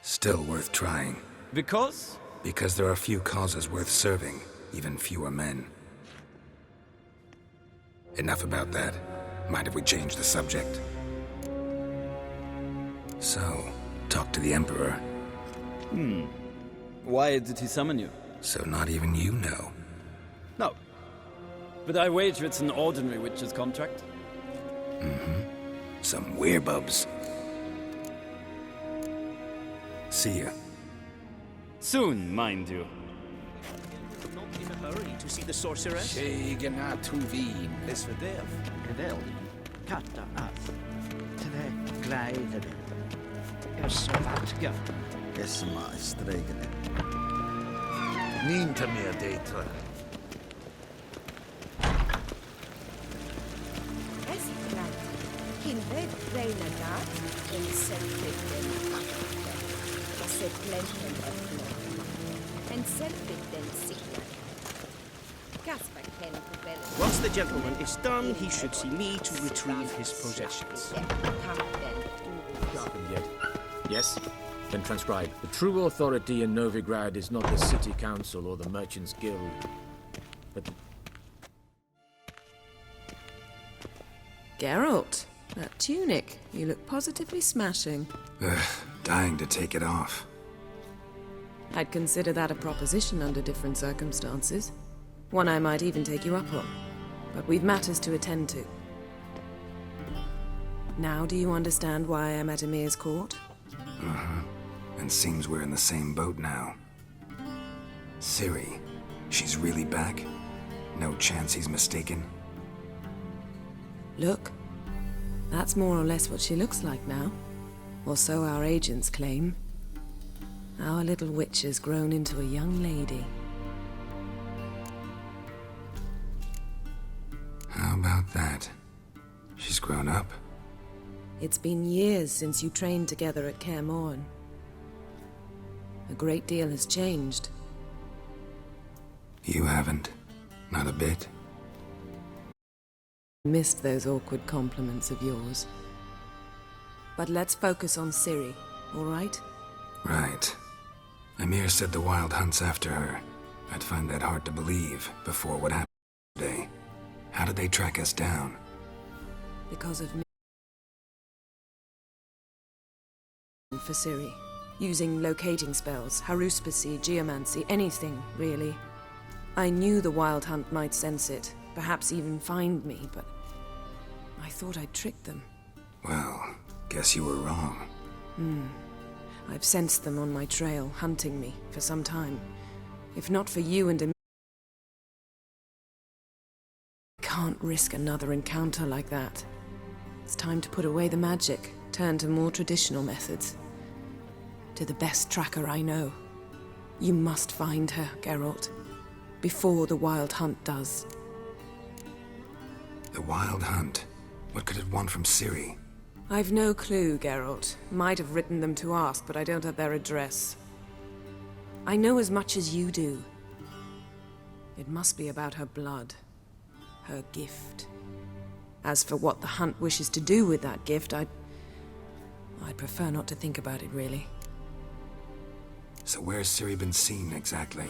Still worth trying. Because? Because there are few causes worth serving, even fewer men. Enough about that. Mind if we change the subject? So, talk to the Emperor. Why did he summon you? So not even you know. No. But I wager it's an ordinary witch's contract. Some werebubs. See ya. Soon, mind you. Not in a hurry to see the sorceress. Shegana Tuvin. Esvedev, Gadel, Kata Ath, Tre Gleider, Ersavatga. Esma Stregene. Ninta mer deitra. Esbrand, Kinved Reinagat, in Selfitten, Seplenten of Lord, and Selfitten Signa. Caspar Ken Kubel. Once the gentleman is done, he should see me to retrieve his possessions. Yes? Then transcribe. The true authority in Novigrad is not the city council or the merchants' guild, but... Geralt, that tunic. You look positively smashing. Ugh, dying to take it off. I'd consider that a proposition under different circumstances. One I might even take you up on. But we've matters to attend to. Now do you understand why I'm at Emir's court? And seems we're in the same boat now. Ciri, she's really back? No chance he's mistaken? Look. That's more or less what she looks like now. Or so our agents claim. Our little witch has grown into a young lady. How about that? She's grown up? It's been years since you trained together at Kaer Morhen. A great deal has changed. You haven't. Not a bit. Missed those awkward compliments of yours. But let's focus on Ciri, all right? Right. Emir said the Wild Hunt's after her. I'd find that hard to believe before what happened today. How did they track us down? Because of me. For Ciri. Using locating spells, haruspicy, geomancy, anything, really. I knew the Wild Hunt might sense it, perhaps even find me, but I thought I'd tricked them. Well, guess you were wrong. I've sensed them on my trail, hunting me, for some time. If not for you and Emir, I can't risk another encounter like that. It's time to put away the magic, turn to more traditional methods. To the best tracker I know. You must find her, Geralt. Before the Wild Hunt does. The Wild Hunt? What could it want from Ciri? I've no clue, Geralt. Might have written them to ask, but I don't have their address. I know as much as you do. It must be about her blood. Her gift. As for what the Hunt wishes to do with that gift, I'd prefer not to think about it, really. So where's Ciri been seen, exactly?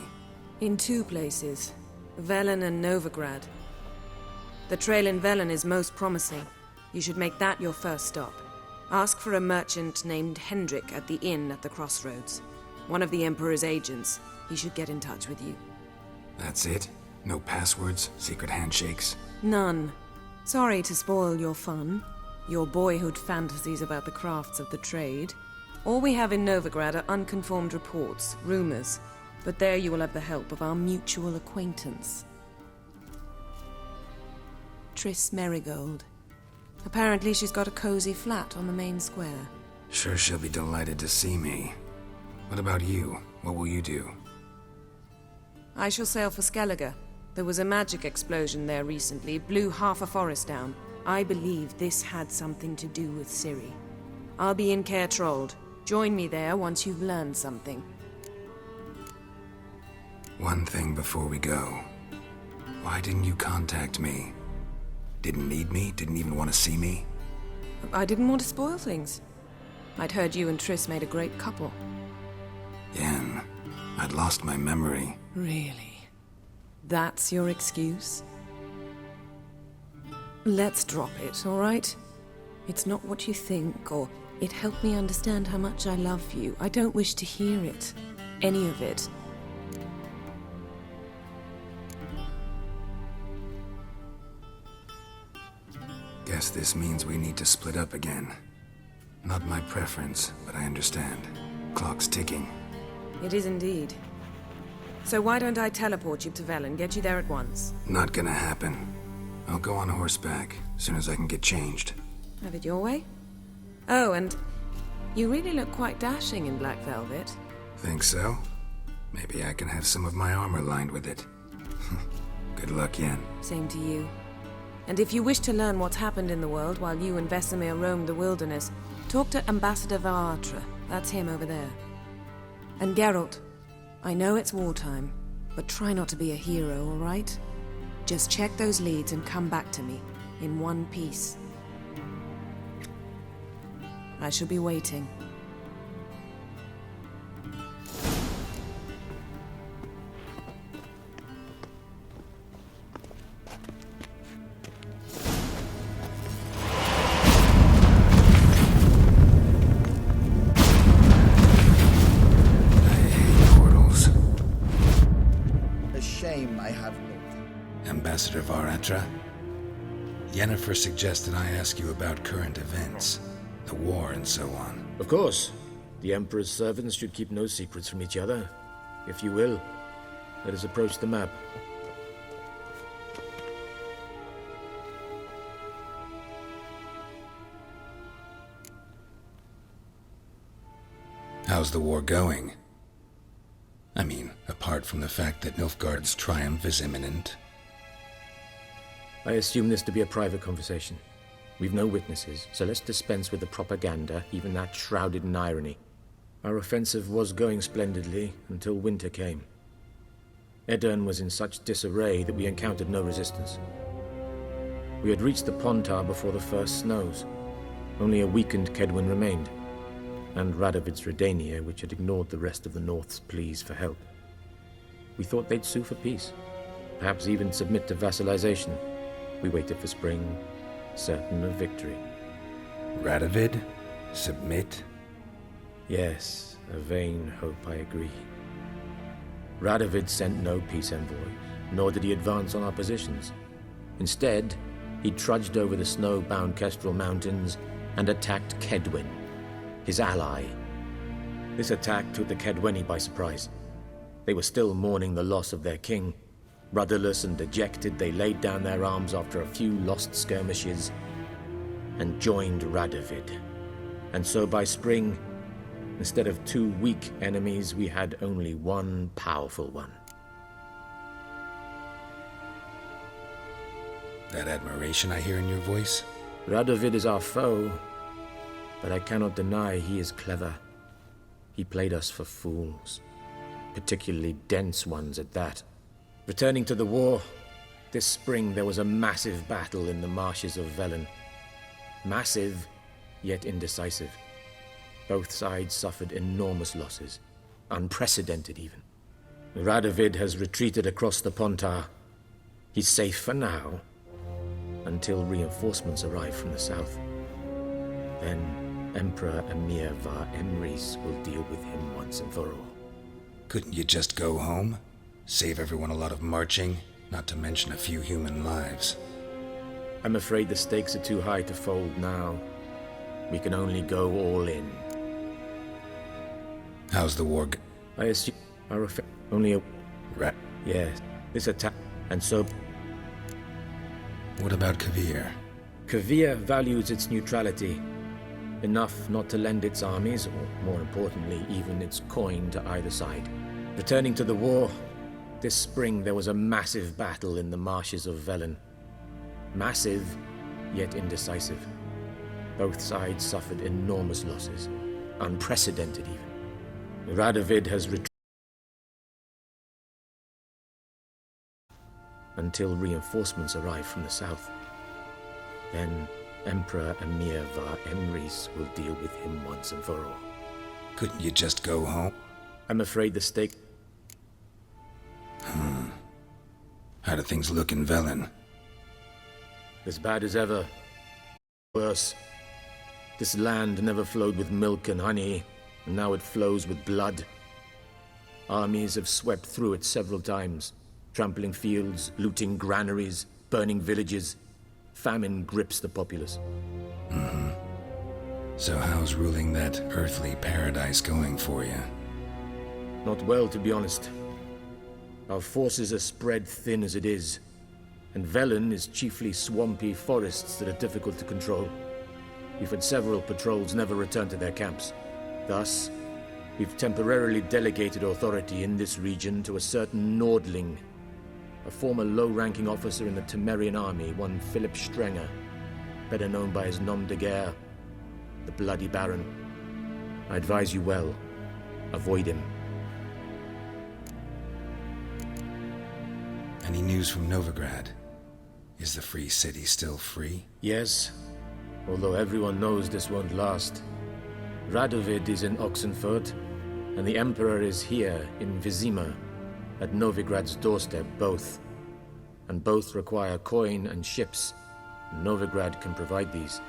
In two places. Velen and Novigrad. The trail in Velen is most promising. You should make that your first stop. Ask for a merchant named Hendrik at the inn at the crossroads. One of the Emperor's agents. He should get in touch with you. That's it? No passwords, secret handshakes? None. Sorry to spoil your fun, your boyhood fantasies about the crafts of the trade. All we have in Novigrad are unconfirmed reports, rumors. But there you will have the help of our mutual acquaintance. Triss Merigold. Apparently she's got a cozy flat on the main square. Sure she'll be delighted to see me. What about you? What will you do? I shall sail for Skellige. There was a magic explosion there recently, blew half a forest down. I believe this had something to do with Ciri. I'll be in Caer Trolde. Join me there once you've learned something. One thing before we go. Why didn't you contact me? Didn't need me? Didn't even want to see me? I didn't want to spoil things. I'd heard you and Triss made a great couple. Yen, I'd lost my memory. Really? That's your excuse? Let's drop it, all right? It's not what you think, or it helped me understand how much I love you. I don't wish to hear it. Any of it. Guess this means we need to split up again. Not my preference, but I understand. Clock's ticking. It is indeed. So why don't I teleport you to Velen, get you there at once? Not gonna happen. I'll go on horseback, as soon as I can get changed. Have it your way? Oh, and you really look quite dashing in black velvet. Think so? Maybe I can have some of my armor lined with it. Good luck, Yen. Same to you. And if you wish to learn what's happened in the world while you and Vesemir roamed the wilderness, talk to Ambassador Varatra. That's him over there. And Geralt, I know it's wartime, but try not to be a hero, all right? Just check those leads and come back to me, in one piece. I shall be waiting. Ambassador Varatra? Yennefer suggested I ask you about current events, the war and so on. Of course. The Emperor's servants should keep no secrets from each other. If you will, let us approach the map. How's the war going? I mean, apart from the fact that Nilfgaard's triumph is imminent. I assume this to be a private conversation. We've no witnesses, so let's dispense with the propaganda, even that shrouded in irony. Our offensive was going splendidly until winter came. Edirn was in such disarray that we encountered no resistance. We had reached the Pontar before the first snows. Only a weakened Kedwen remained, and Radovid's Redania, which had ignored the rest of the North's pleas for help. We thought they'd sue for peace, perhaps even submit to vassalization. We waited for spring, certain of victory. Radovid? Submit? Yes, a vain hope, I agree. Radovid sent no peace envoys, nor did he advance on our positions. Instead, he trudged over the snow-bound Kestrel Mountains and attacked Kedwen, his ally. This attack took the Kedweni by surprise. They were still mourning the loss of their king. Rudderless and dejected, they laid down their arms after a few lost skirmishes and joined Radovid. And so by spring, instead of two weak enemies, we had only one powerful one. That admiration I hear in your voice? Radovid is our foe, but I cannot deny he is clever. He played us for fools, particularly dense ones at that. Returning to the war, this spring there was a massive battle in the marshes of Velen. Massive, yet indecisive. Both sides suffered enormous losses, unprecedented even. Radovid has retreated across the Pontar. He's safe for now, until reinforcements arrive from the south. Then Emperor Emhyr var Emreis will deal with him once and for all. Couldn't you just go home? Save everyone a lot of marching, not to mention a few human lives. I'm afraid the stakes are too high to fold now. We can only go all in. How's the war I assume only a... Right. Yes, this attack, and so... What about Kavir? Kavir values its neutrality. Enough not to lend its armies, or more importantly, even its coin to either side. Returning to the war, this spring there was a massive battle in the marshes of Velen. Massive, yet indecisive. Both sides suffered enormous losses. Unprecedented, even. Radovid has retreated until reinforcements arrive from the south. Then Emperor Emir var Emrys will deal with him once and for all. Couldn't you just go home? I'm afraid the stake... How do things look in Velen? As bad as ever. Worse. This land never flowed with milk and honey, and now it flows with blood. Armies have swept through it several times, trampling fields, looting granaries, burning villages. Famine grips the populace. So how's ruling that earthly paradise going for you? Not well, to be honest. Our forces are spread thin as it is, and Velen is chiefly swampy forests that are difficult to control. We've had several patrols never return to their camps. Thus, we've temporarily delegated authority in this region to a certain Nordling, a former low-ranking officer in the Temerian army, one Philip Strenger, better known by his nom de guerre, the Bloody Baron. I advise you well. Avoid him. Any news from Novigrad? Is the free city still free? Yes, although everyone knows this won't last. Radovid is in Oxenfurt, and the Emperor is here in Vizima, at Novigrad's doorstep, both. And both require coin and ships. Novigrad can provide these.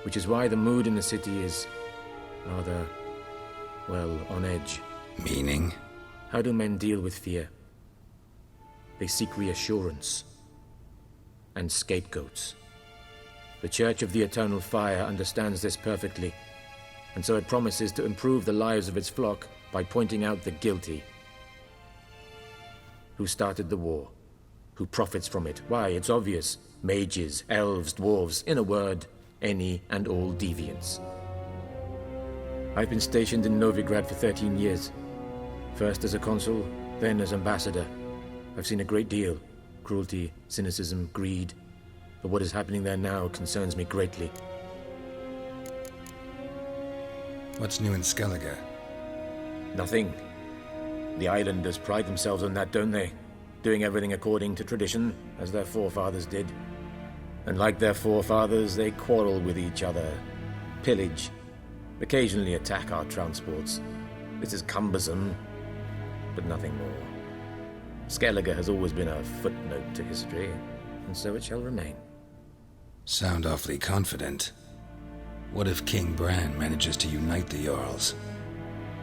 Which is why the mood in the city is rather, well, on edge. Meaning? How do men deal with fear? They seek reassurance and scapegoats. The Church of the Eternal Fire understands this perfectly, and so it promises to improve the lives of its flock by pointing out the guilty. Who started the war? Who profits from it? Why, it's obvious. Mages, elves, dwarves, in a word, any and all deviants. I've been stationed in Novigrad for 13 years. First as a consul, then as ambassador. I've seen a great deal. Cruelty, cynicism, greed. But what is happening there now concerns me greatly. What's new in Skellige? Nothing. The islanders pride themselves on that, don't they? Doing everything according to tradition, as their forefathers did. And like their forefathers, they quarrel with each other, pillage, occasionally attack our transports. This is cumbersome, but nothing more. Skellige has always been a footnote to history, and so it shall remain. Sound awfully confident. What if King Bran manages to unite the Jarls?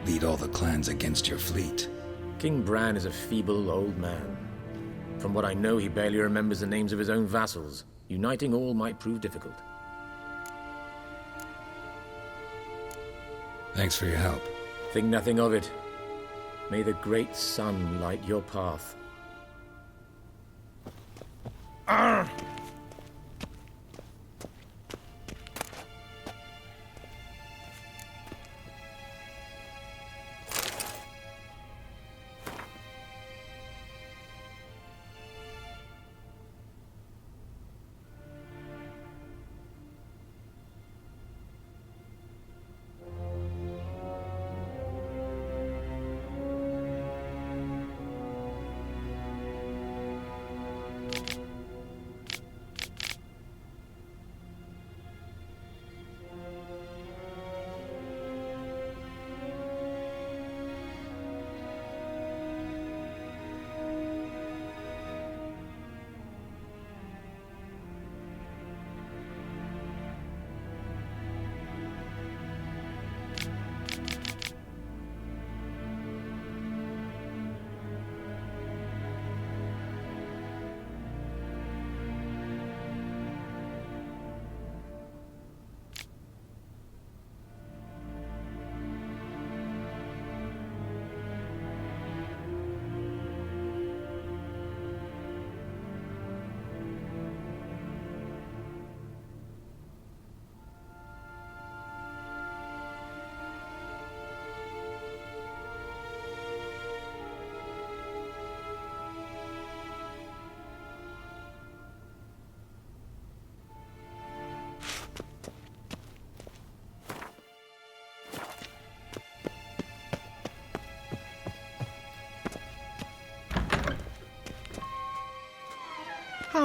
Lead all the clans against your fleet? King Bran is a feeble old man. From what I know, he barely remembers the names of his own vassals. Uniting all might prove difficult. Thanks for your help. Think nothing of it. May the great sun light your path. Arr!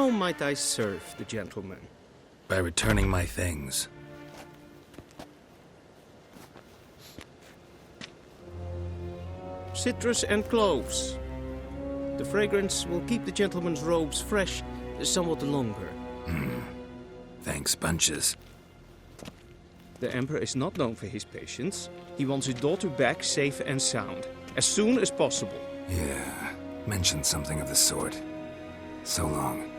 How might I serve the gentleman? By returning my things. Citrus and cloves. The fragrance will keep the gentleman's robes fresh somewhat longer. Thanks, bunches. The Emperor is not known for his patience. He wants his daughter back safe and sound, as soon as possible. Yeah, mentioned something of the sort. So long.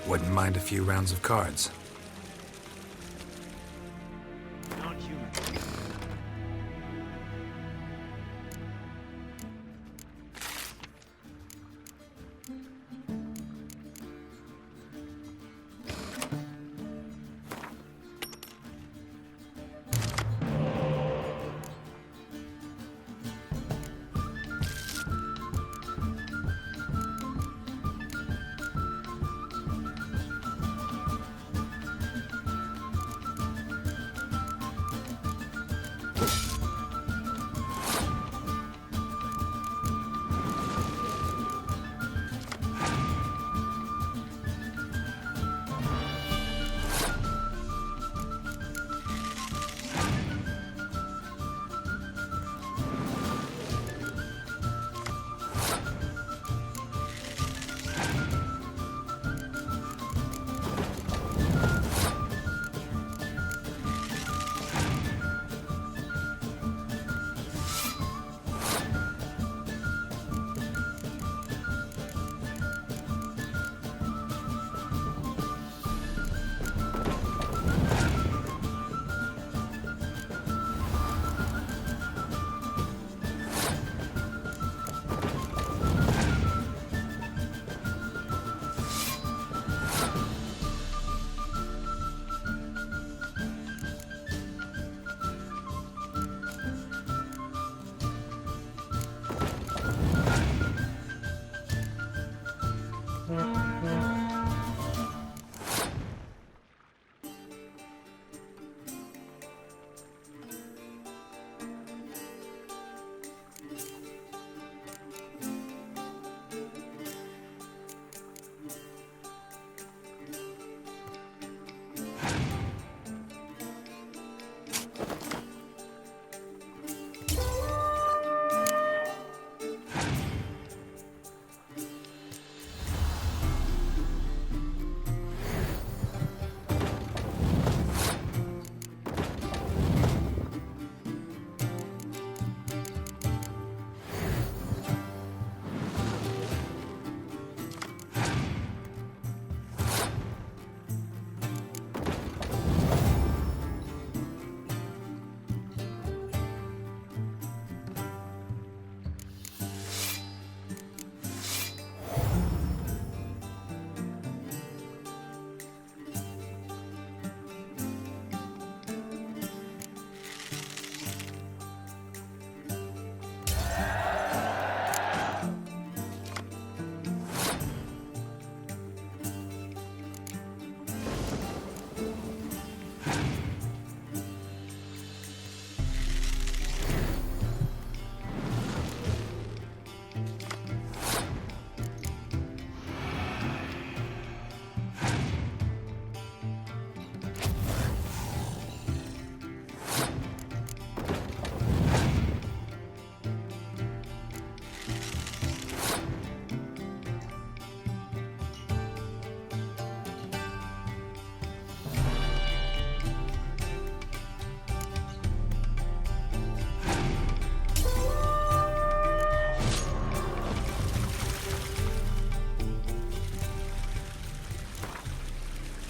Wouldn't mind a few rounds of cards.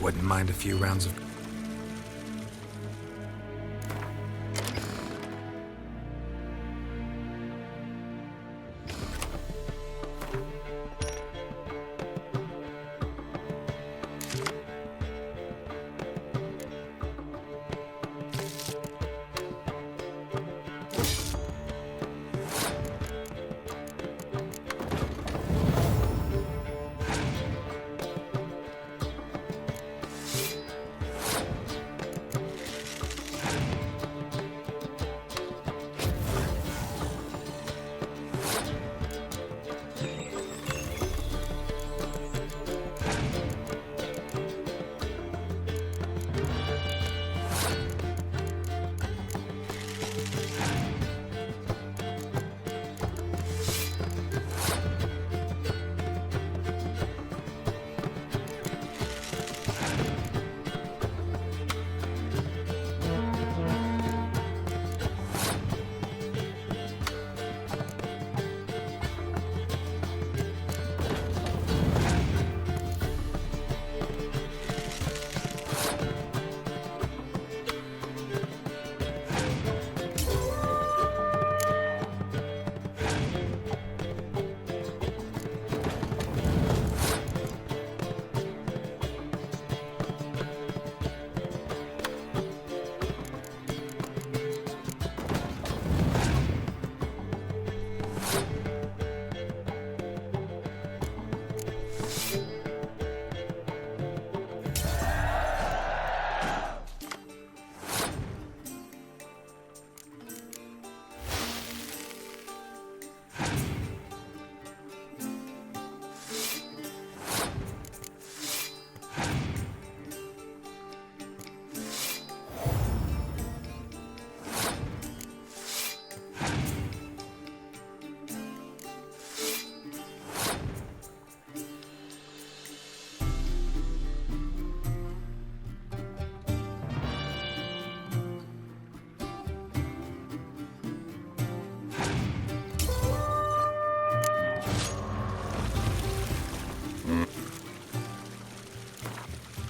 Wouldn't mind a few rounds of...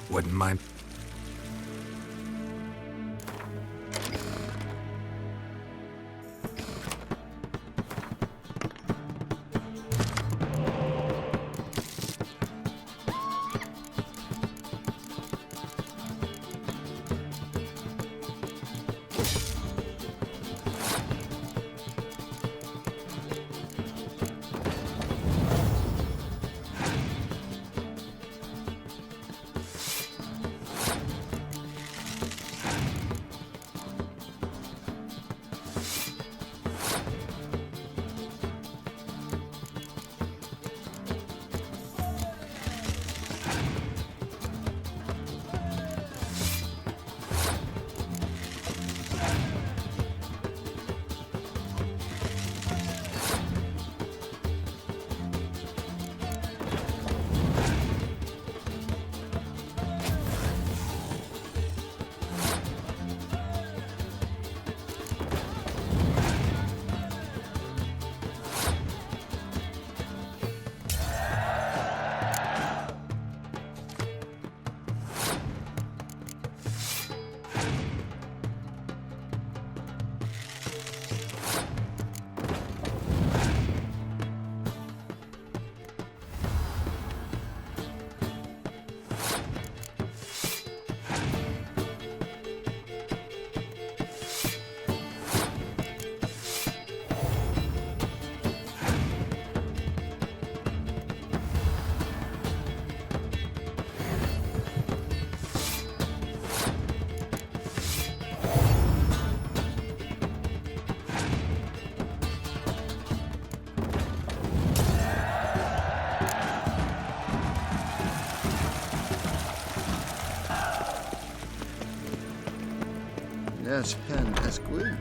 Wouldn't mind... Yes, hen has gwyn.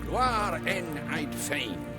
Gwar en I'd fain.